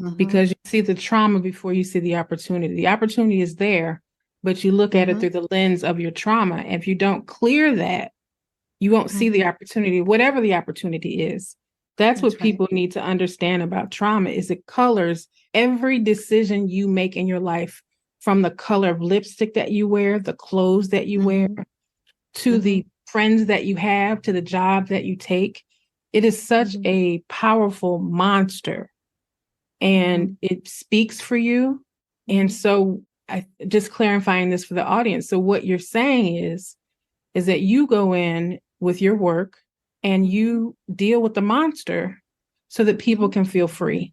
Mm-hmm. Because you see the trauma before you see the opportunity. The opportunity is there, but you look at it through the lens of your trauma. And if you don't clear that, you won't see the opportunity, whatever the opportunity is. That's what people need to understand about trauma, is it colors every decision you make in your life, from the color of lipstick that you wear, the clothes that you wear, to the friends that you have, to the job that you take. It is such a powerful monster. And it speaks for you. And so I just clarifying this for the audience. So what you're saying is that you go in with your work and you deal with the monster so that people can feel free.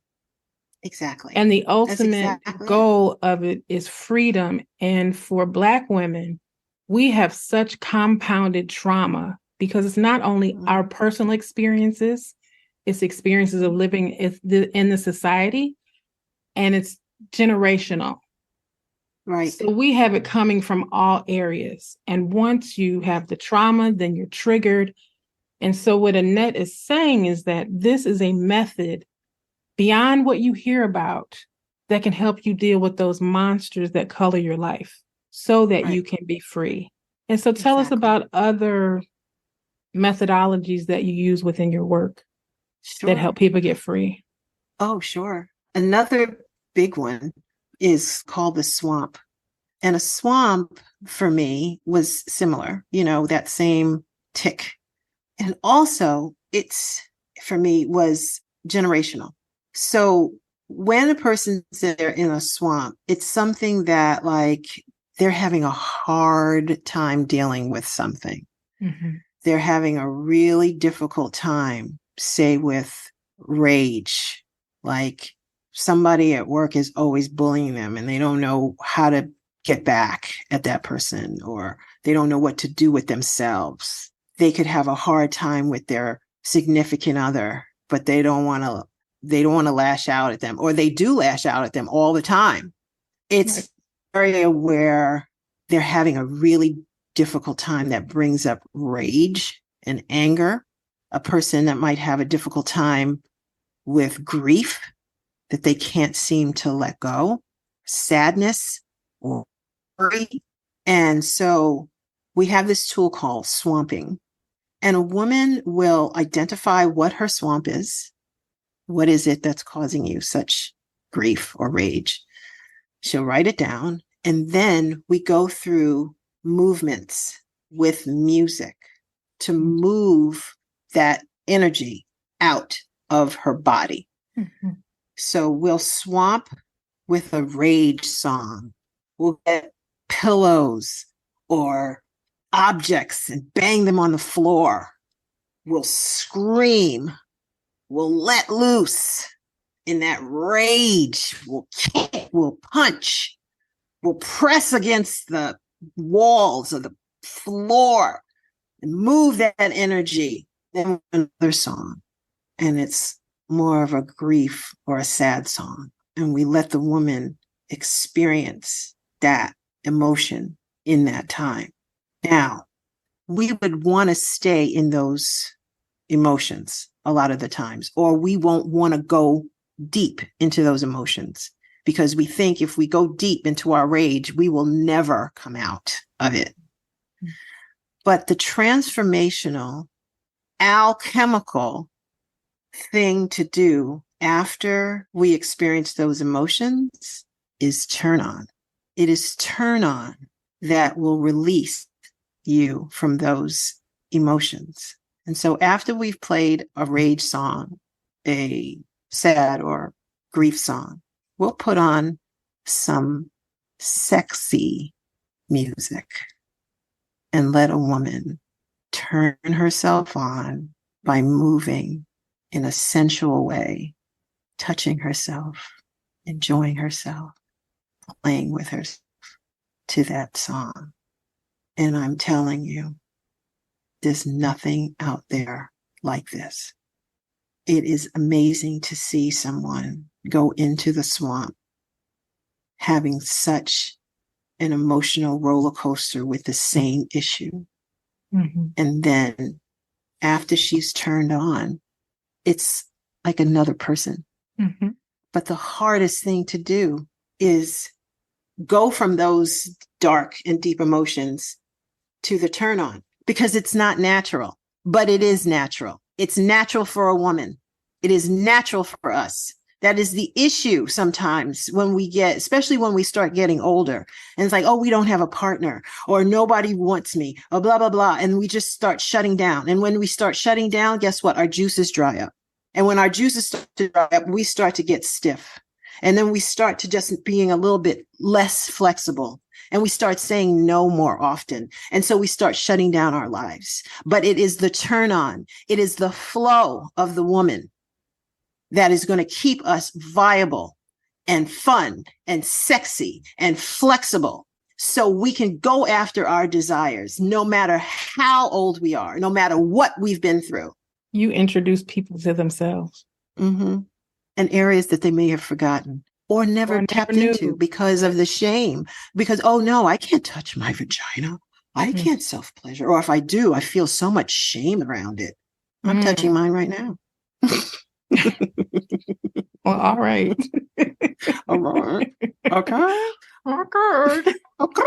Exactly. And the ultimate exactly goal of it is freedom. And for Black women, we have such compounded trauma because it's not only our personal experiences, it's experiences of living in the society, and it's generational. Right. So we have it coming from all areas. And once you have the trauma, then you're triggered. And so what Annette is saying is that this is a method beyond what you hear about that can help you deal with those monsters that color your life so that you can be free. And so tell us about other methodologies that you use within your work that help people get free. Oh, sure. Another big one is called the swamp. And a swamp for me was similar, that same tick. And also for me was generational. So when a person's there in a swamp, it's something that like they're having a hard time dealing with something. Mm-hmm. They're having a really difficult time, say with rage, like somebody at work is always bullying them and they don't know how to get back at that person, or they don't know what to do with themselves. They could have a hard time with their significant other, but they don't want to lash out at them, or they do lash out at them all the time. It's an area where they're having a really difficult time that brings up rage and anger. A person that might have a difficult time with grief that they can't seem to let go, sadness or worry. And so we have this tool called swamping. And a woman will identify what her swamp is. What is it that's causing you such grief or rage? She'll write it down. And then we go through movements with music to move that energy out of her body. Mm-hmm. So we'll swamp with a rage song. We'll get pillows or objects and bang them on the floor. We'll scream. We'll let loose in that rage. We'll kick. We'll punch. We'll press against the walls of the floor and move that energy. Then another song. And it's more of a grief or a sad song. And we let the woman experience that emotion in that time. Now, we would want to stay in those emotions a lot of the times, or we won't want to go deep into those emotions because we think if we go deep into our rage, we will never come out of it. But the transformational, alchemical thing to do after we experience those emotions is turn on. It is turn on that will release you from those emotions. And so after we've played a rage song, a sad or grief song, we'll put on some sexy music and let a woman turn herself on by moving in a sensual way, touching herself, enjoying herself, playing with herself to that song. And I'm telling you, there's nothing out there like this. It is amazing to see someone go into the swamp having such an emotional roller coaster with the same issue. Mm-hmm. And then after she's turned on, it's like another person. Mm-hmm. But the hardest thing to do is go from those dark and deep emotions to the turn on, because it's not natural, but it is natural. It's natural for a woman. It is natural for us. That is the issue sometimes when we get, especially when we start getting older, and it's like, oh, we don't have a partner, or nobody wants me, or blah, blah, blah. And we just start shutting down. And when we start shutting down, guess what? Our juices dry up. And when our juices start to dry up, we start to get stiff. And then we start to just being a little bit less flexible. And we start saying no more often. And so we start shutting down our lives. But it is the turn on. It is the flow of the woman that is going to keep us viable and fun and sexy and flexible, so we can go after our desires, no matter how old we are, no matter what we've been through. You introduce people to themselves. Mm-hmm. And areas that they may have forgotten or never tapped into because of the shame. Because, oh no, I can't touch my vagina. I can't self-pleasure. Or if I do, I feel so much shame around it. I'm touching mine right now. Well, all right. All right. Okay. Okay. Okay.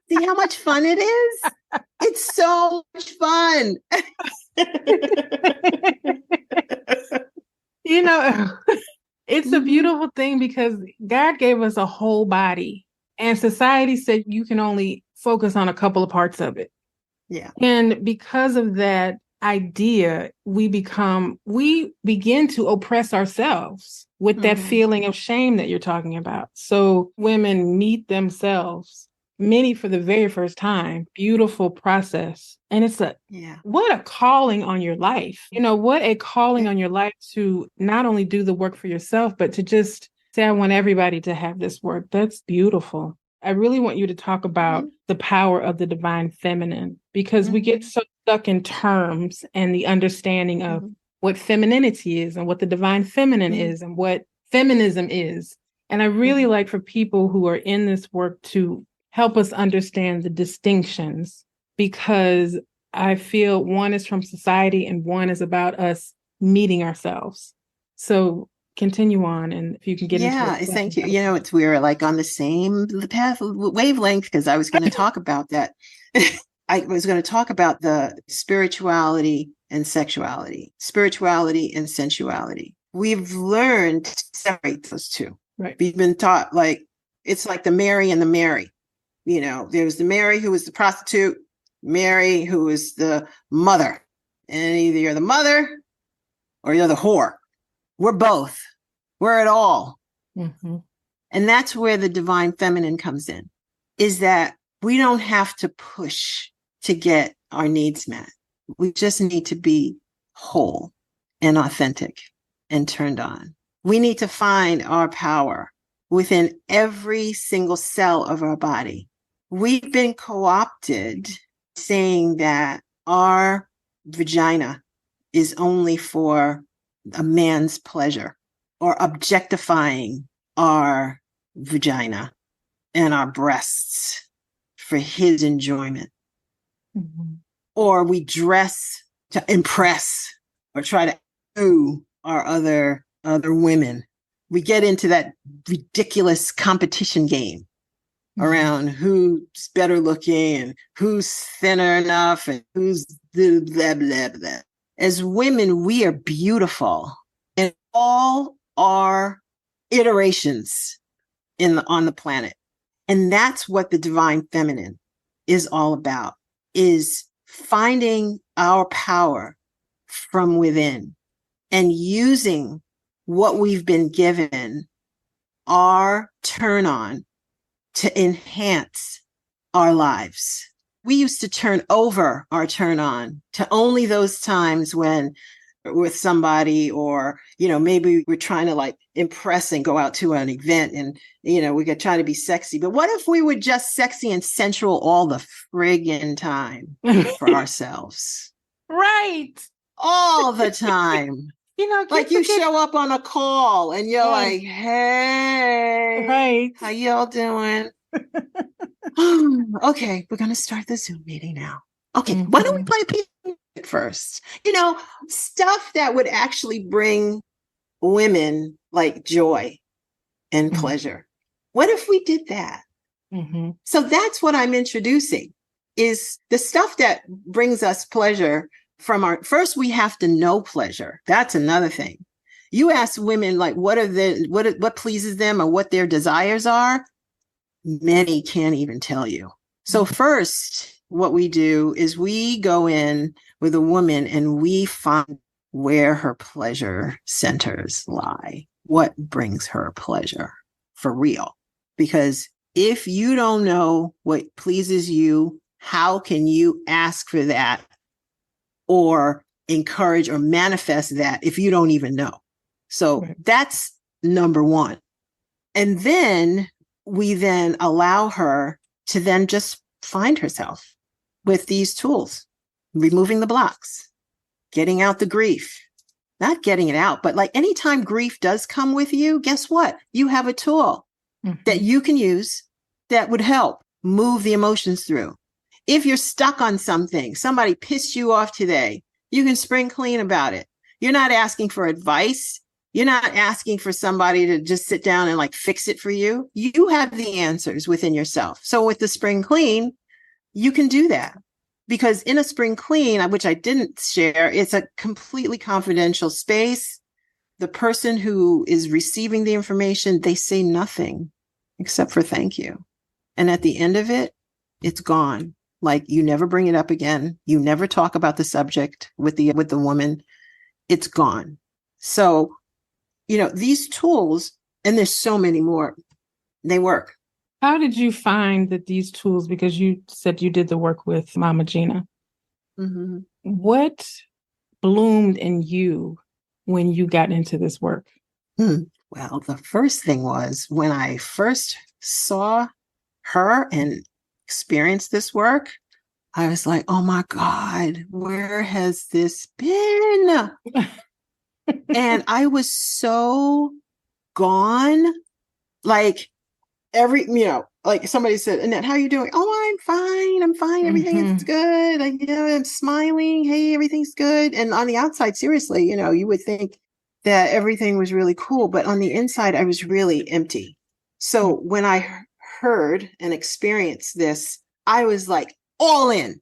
See how much fun it is? It's so much fun. You know, it's a beautiful thing because God gave us a whole body, and society said you can only focus on a couple of parts of it. Yeah. And because of that idea, we begin to oppress ourselves with that feeling of shame that you're talking about. So women meet themselves, many for the very first time. Beautiful process. And it's what a calling on your life. You know, what a calling on your life to not only do the work for yourself, but to just say, I want everybody to have this work. That's beautiful. I really want you to talk about the power of the divine feminine, because we get so stuck in terms and the understanding of what femininity is and what the divine feminine is and what feminism is. And I really like for people who are in this work to help us understand the distinctions, because I feel one is from society and one is about us meeting ourselves. So continue on, and if you can get into it. Yeah, thank you. You know, we're like on the same wavelength, because I was going to talk about that. I was going to talk about the spirituality and sexuality, spirituality and sensuality. We've learned to separate those two. Right. We've been taught it's like the Mary and the Mary. You know, there's the Mary who was the prostitute, Mary who was the mother. And either you're the mother or you're the whore. We're both. We're it all. And that's where the divine feminine comes in, is that we don't have to push to get our needs met. We just need to be whole and authentic and turned on. We need to find our power within every single cell of our body. We've been co-opted saying that our vagina is only for a man's pleasure, or objectifying our vagina and our breasts for his enjoyment. Or we dress to impress or try to do our other women. We get into that ridiculous competition game around who's better looking and who's thinner enough and who's blah, blah, blah, blah. As women, we are beautiful in all our iterations on the planet. And that's what the divine feminine is all about, is finding our power from within and using what we've been given, our turn on, to enhance our lives. We used to turn over our turn on to only those times when with somebody, or, you know, maybe we're trying to impress and go out to an event and, you know, we could try to be sexy. But what if we were just sexy and sensual all the friggin' time for ourselves? Right. All the time. You know, you show up on a call and you're like, hey, right, how y'all doing? Okay, we're going to start the Zoom meeting now. Okay, why don't we play music first? You know, stuff that would actually bring women joy and pleasure. What if we did that? So that's what I'm introducing, is the stuff that brings us pleasure from first we have to know pleasure. That's another thing. You ask women what pleases them or what their desires are. Many can't even tell you. So first, what we do is we go in with a woman and we find where her pleasure centers lie. What brings her pleasure for real? Because if you don't know what pleases you, how can you ask for that or encourage or manifest that if you don't even know? So that's number one. And then we then allow her to then just find herself with these tools, removing the blocks, getting out the grief, not getting it out, but like anytime grief does come with you, guess what? You have a tool that you can use that would help move the emotions through. If you're stuck on something, somebody pissed you off today, you can spring clean about it. You're not asking for advice. You're not asking for somebody to just sit down and like fix it for you. You have the answers within yourself. So with the spring clean, you can do that. Because in a spring clean, which I didn't share, it's a completely confidential space. The person who is receiving the information, they say nothing except for thank you. And at the end of it, it's gone. Like you never bring it up again. You never talk about the subject with the woman. It's gone. So, these tools, and there's so many more, they work. How did you find that these tools, because you said you did the work with Mama Gina, what bloomed in you when you got into this work? Well, the first thing was when I first saw her and experienced this work, I was like, oh my God, where has this been? And I was so gone, like like somebody said, Annette, how are you doing? Oh, I'm fine. Everything is good. Like, I'm smiling. Hey, everything's good. And on the outside, seriously, you would think that everything was really cool, but on the inside, I was really empty. So when I heard and experienced this, I was like all in.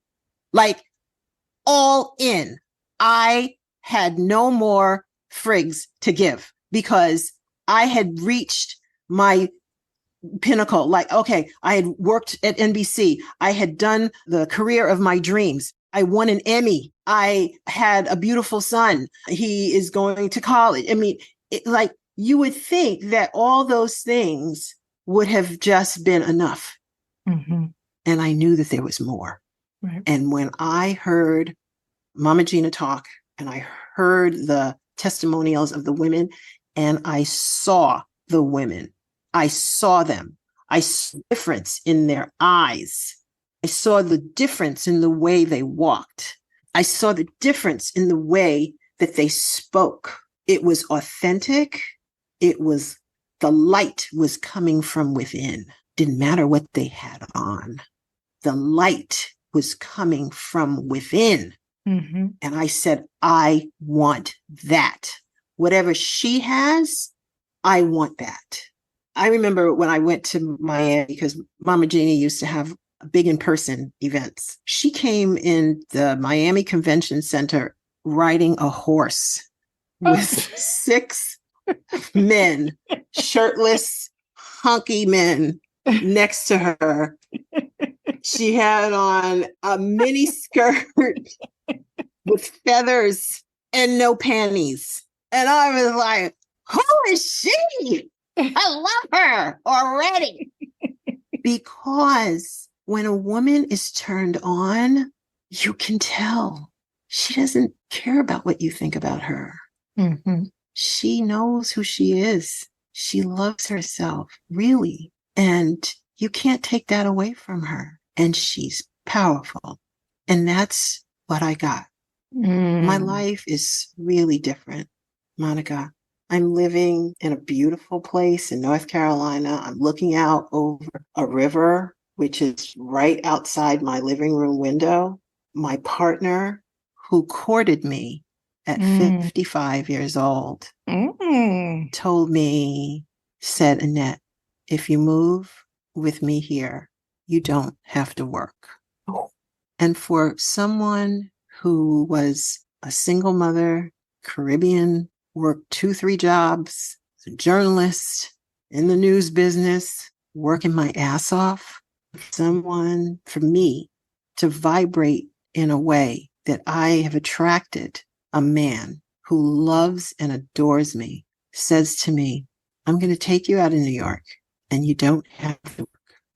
I had no more frigs to give because I had reached my pinnacle. Like, okay, I had worked at NBC. I had done the career of my dreams. I won an Emmy. I had a beautiful son. He is going to college. I mean, you would think that all those things would have just been enough. And I knew that there was more. Right. And when I heard Mama Gina talk and I heard the testimonials of the women and I saw the women, I saw them. I saw the difference in their eyes. I saw the difference in the way they walked. I saw the difference in the way that they spoke. It was authentic. The light was coming from within. Didn't matter what they had on. The light was coming from within. And I said, I want that. Whatever she has, I want that. I remember when I went to Miami, because Mama Gina used to have big in-person events. She came in the Miami Convention Center riding a horse with 6 men, shirtless, hunky men next to her. She had on a mini skirt with feathers and no panties. And I was like, who is she? I love her already. Because when a woman is turned on, you can tell she doesn't care about what you think about her. She knows who she is. She loves herself, really. And you can't take that away from her. And she's powerful. And that's what I got. My life is really different, Monica. I'm living in a beautiful place in North Carolina. I'm looking out over a river, which is right outside my living room window. My partner, who courted me at 55 years old, told me, said, Annette, if you move with me here, you don't have to work. And for someone who was a single mother, Caribbean, worked 2-3 jobs, a journalist in the news business, working my ass off, for me to vibrate in a way that I have attracted a man who loves and adores me, says to me, I'm going to take you out of New York and you don't have to work.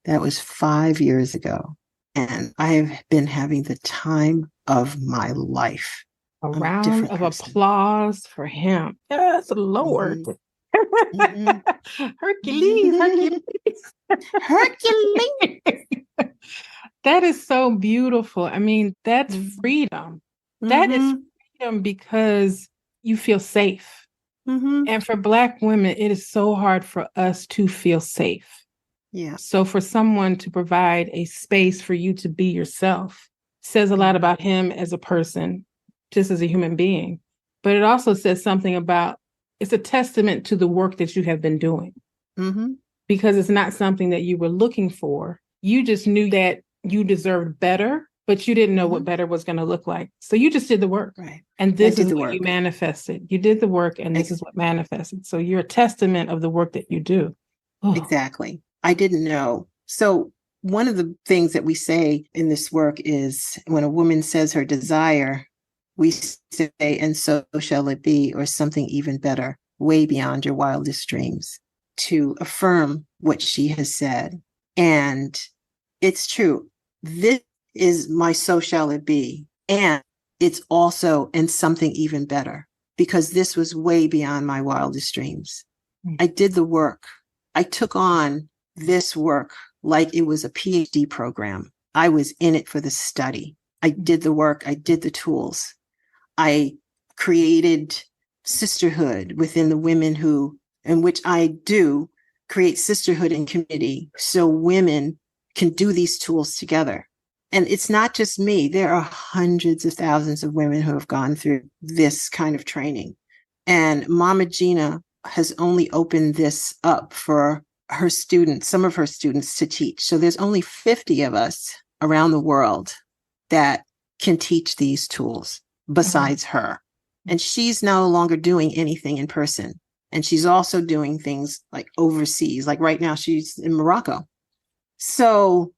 That was 5 years ago. And I have been having the time of my life. A I'm a round different of person. applause for him. Yes, Lord. Mm-hmm. Hercules, Hercules. That is so beautiful. I mean, that's Mm-hmm. freedom. That is freedom because you feel safe. Mm-hmm. And for Black women, it is so hard for us to feel safe. Yeah. So for someone to provide a space for you to be yourself says a lot about him as a person, just as a human being. But it also says something about, it's a testament to the work that you have been doing. Mm-hmm. Because it's not something that you were looking for. You just knew that you deserved better, but you didn't know what better was going to look like. So you just did the work. Right. And this is the what work. you manifested. You did the work, and this is what manifested. So you're a testament of the work that you do. Oh. Exactly. I didn't know. So one of the things that we say in this work is when a woman says her desire, we say, and so shall it be, or something even better, way beyond your wildest dreams, to affirm what she has said. And it's true. This is my so shall it be. And it's also, and something even better, because this was way beyond my wildest dreams. I did the work. I took on this work like it was a PhD program. I was in it for the study. I did the work. I did the tools. I created sisterhood within the women in which I do create sisterhood and community so women can do these tools together. And it's not just me. There are hundreds of thousands of women who have gone through this kind of training. And Mama Gina has only opened this up for her students, some of her students, to teach. So there's only 50 of us around the world that can teach these tools besides her. And she's no longer doing anything in person. And she's also doing things like overseas. Like right now, she's in Morocco. So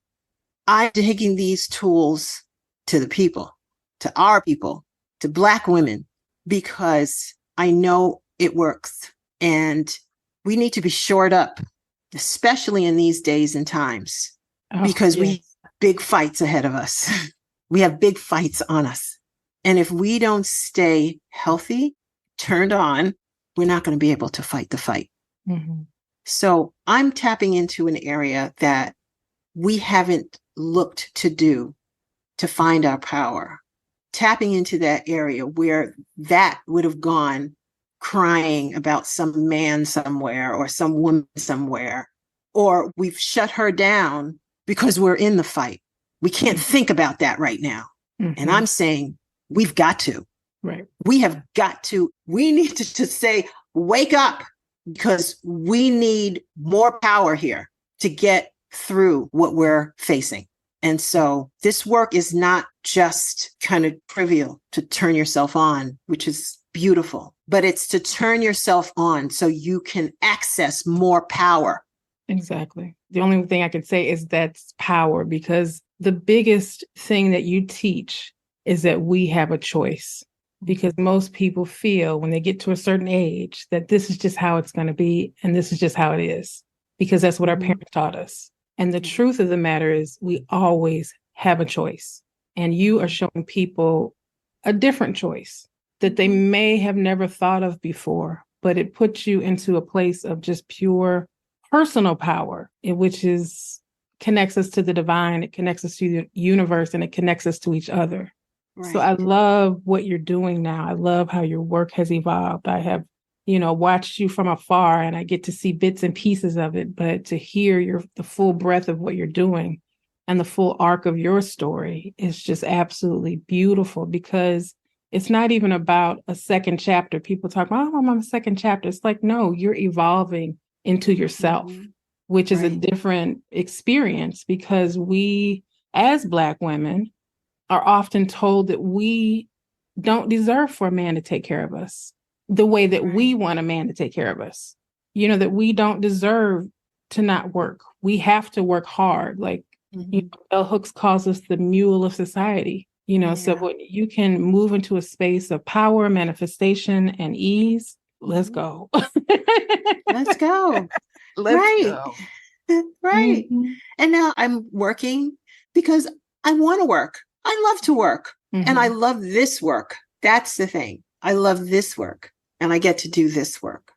I'm taking these tools to the people, to our people, to Black women, because I know it works. And we need to be shored up, especially in these days and times, because we have big fights ahead of us. We have big fights on us. And if we don't stay healthy, turned on, we're not going to be able to fight the fight. Mm-hmm. So I'm tapping into an area that we haven't looked to do to find our power. Tapping into that area where that would have gone crying about some man somewhere or some woman somewhere, or we've shut her down because we're in the fight. We can't think about that right now. Mm-hmm. And I'm saying we've got to. Right. We have got to. We need to say, wake up, because we need more power here to get through what we're facing. And so this work is not just kind of trivial to turn yourself on, which is beautiful, but it's to turn yourself on so you can access more power. Exactly. The only thing I can say is that's power, because the biggest thing that you teach is that we have a choice. Because most people feel when they get to a certain age that this is just how it's going to be and this is just how it is, because that's what our parents taught us. And the truth of the matter is we always have a choice. And you are showing people a different choice that they may have never thought of before, but it puts you into a place of just pure personal power, which connects us to the divine, it connects us to the universe, and it connects us to each other. Right. So I love what you're doing now. I love how your work has evolved. I have, watched you from afar, and I get to see bits and pieces of it, but to hear the full breadth of what you're doing and the full arc of your story is just absolutely beautiful, because it's not even about a second chapter. People talk about, I'm on a second chapter. It's like, no, you're evolving into yourself, which is a different experience, because we, as Black women, are often told that we don't deserve for a man to take care of us the way that we want a man to take care of us. That we don't deserve to not work. We have to work hard. Like, Bell Hooks calls us the mule of society. So when you can move into a space of power, manifestation, and ease, let's go. Let's go. Let's go. Right. And now I'm working because I want to work. I love to work. And I love this work. That's the thing. I love this work. And I get to do this work.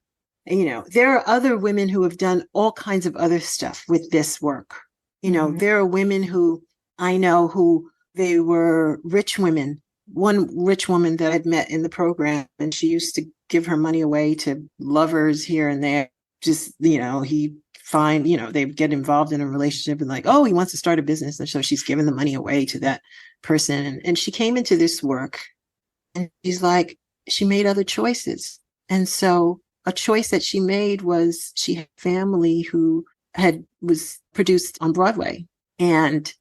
And, there are other women who have done all kinds of other stuff with this work. There are women who I know who they were rich women. One rich woman that I'd met in the program, and she used to give her money away to lovers here and there. Just, he find, they get involved in a relationship and like, oh, he wants to start a business. And so she's giving the money away to that person. And she came into this work and she's like, she made other choices. And so a choice that she made was she had family who was produced on Broadway. And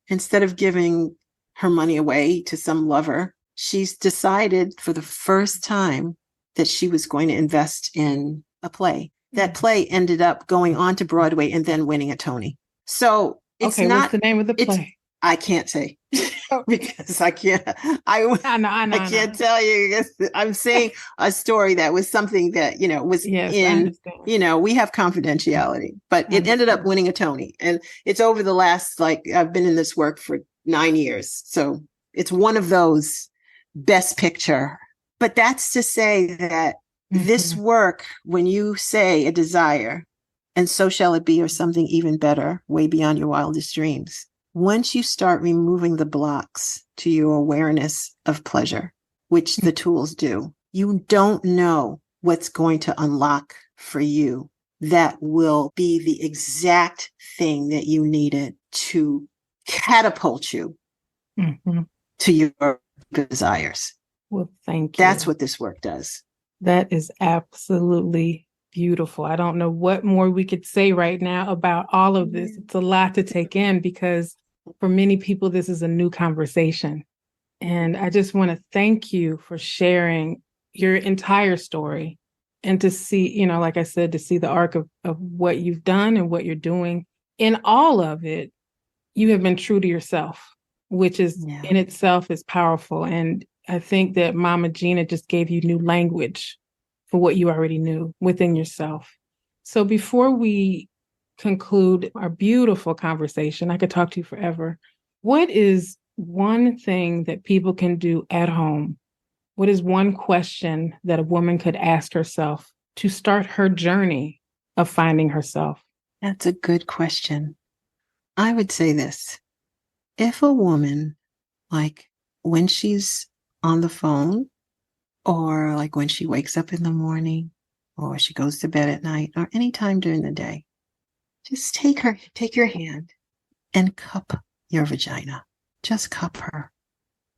instead of giving her money away to some lover, she's decided for the first time that she was going to invest in a play. That play ended up going on to Broadway and then winning a Tony. So it's not. What's the name of the play? I can't say because I can't. I can't tell you. I'm saying a story that was something that was in. We have confidentiality, but it ended up winning a Tony, and it's over the last I've been in this work for 9 years, so it's one of those Best Picture. But that's to say that. This work, when you say a desire, and so shall it be, or something even better, way beyond your wildest dreams, once you start removing the blocks to your awareness of pleasure, which the tools do, you don't know what's going to unlock for you that will be the exact thing that you needed to catapult you to your desires. Well, thank you. That's what this work does. That is absolutely beautiful. I don't know what more we could say right now about all of this. It's a lot to take in because for many people, this is a new conversation. And I just want to thank you for sharing your entire story and to see, like I said, to see the arc of what you've done and what you're doing. In all of it, you have been true to yourself, which is in itself is powerful. And I think that Mama Gina just gave you new language for what you already knew within yourself. So before we conclude our beautiful conversation, I could talk to you forever. What is one thing that people can do at home? What is one question that a woman could ask herself to start her journey of finding herself? That's a good question. I would say this. If a woman, when she's on the phone, or when she wakes up in the morning, or she goes to bed at night, or any time during the day, just take your hand and cup your vagina. Just cup her.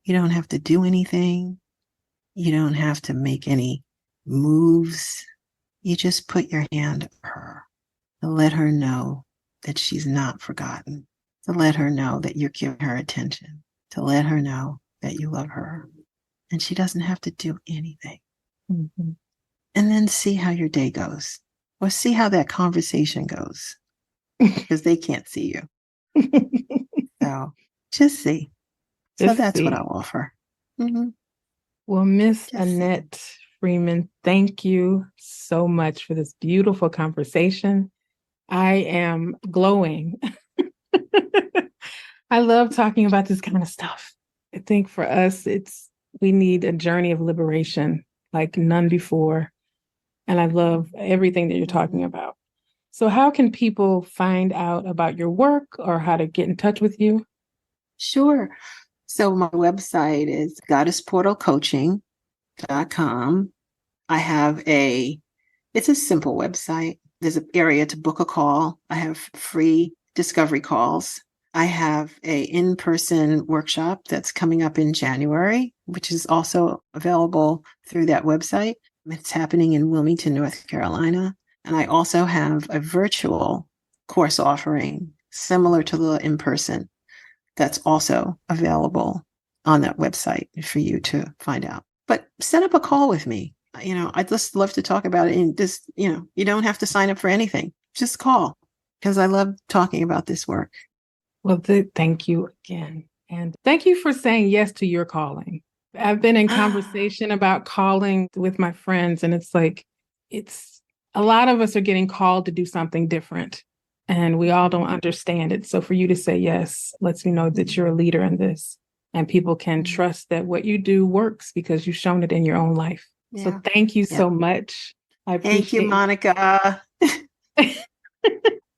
You don't have to do anything. You don't have to make any moves. You just put your hand on her to let her know that she's not forgotten, to let her know that you're giving her attention, to let her know that you love her. And she doesn't have to do anything. And then see how your day goes, or see how that conversation goes, because they can't see you. So just see. So that's what I'll offer. Well, Miss Annette Freeman, thank you so much for this beautiful conversation. I am glowing. I love talking about this kind of stuff. I think for us, we need a journey of liberation like none before. And I love everything that you're talking about. So how can people find out about your work or how to get in touch with you? Sure. So my website is goddessportalcoaching.com. I have it's a simple website. There's an area to book a call. I have free discovery calls. I have a in-person workshop that's coming up in January, which is also available through that website. It's happening in Wilmington, North Carolina. And I also have a virtual course offering similar to the in-person that's also available on that website for you to find out. But set up a call with me. I'd just love to talk about it. And just, you don't have to sign up for anything. Just call, because I love talking about this work. Well, thank you again. And thank you for saying yes to your calling. I've been in conversation about calling with my friends, and it's like, it's a lot of us are getting called to do something different, and we all don't understand it. So for you to say yes lets me know that you're a leader in this, and people can trust that what you do works because you've shown it in your own life. Yeah. So thank you so much. I appreciate Thank you, Monica.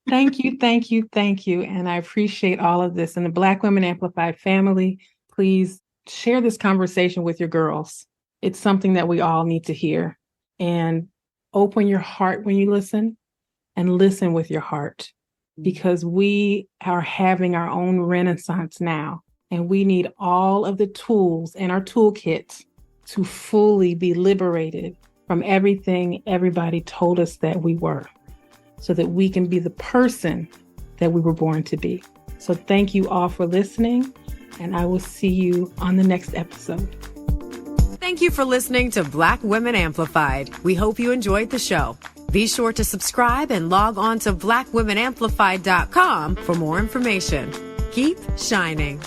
Thank you, thank you, thank you. And I appreciate all of this. And the Black Women Amplified family, please share this conversation with your girls. It's something that we all need to hear. And open your heart when you listen, and listen with your heart, because we are having our own renaissance now. And we need all of the tools in our toolkit to fully be liberated from everything everybody told us that we were, so that we can be the person that we were born to be. So thank you all for listening, and I will see you on the next episode. Thank you for listening to Black Women Amplified. We hope you enjoyed the show. Be sure to subscribe and log on to blackwomenamplified.com for more information. Keep shining.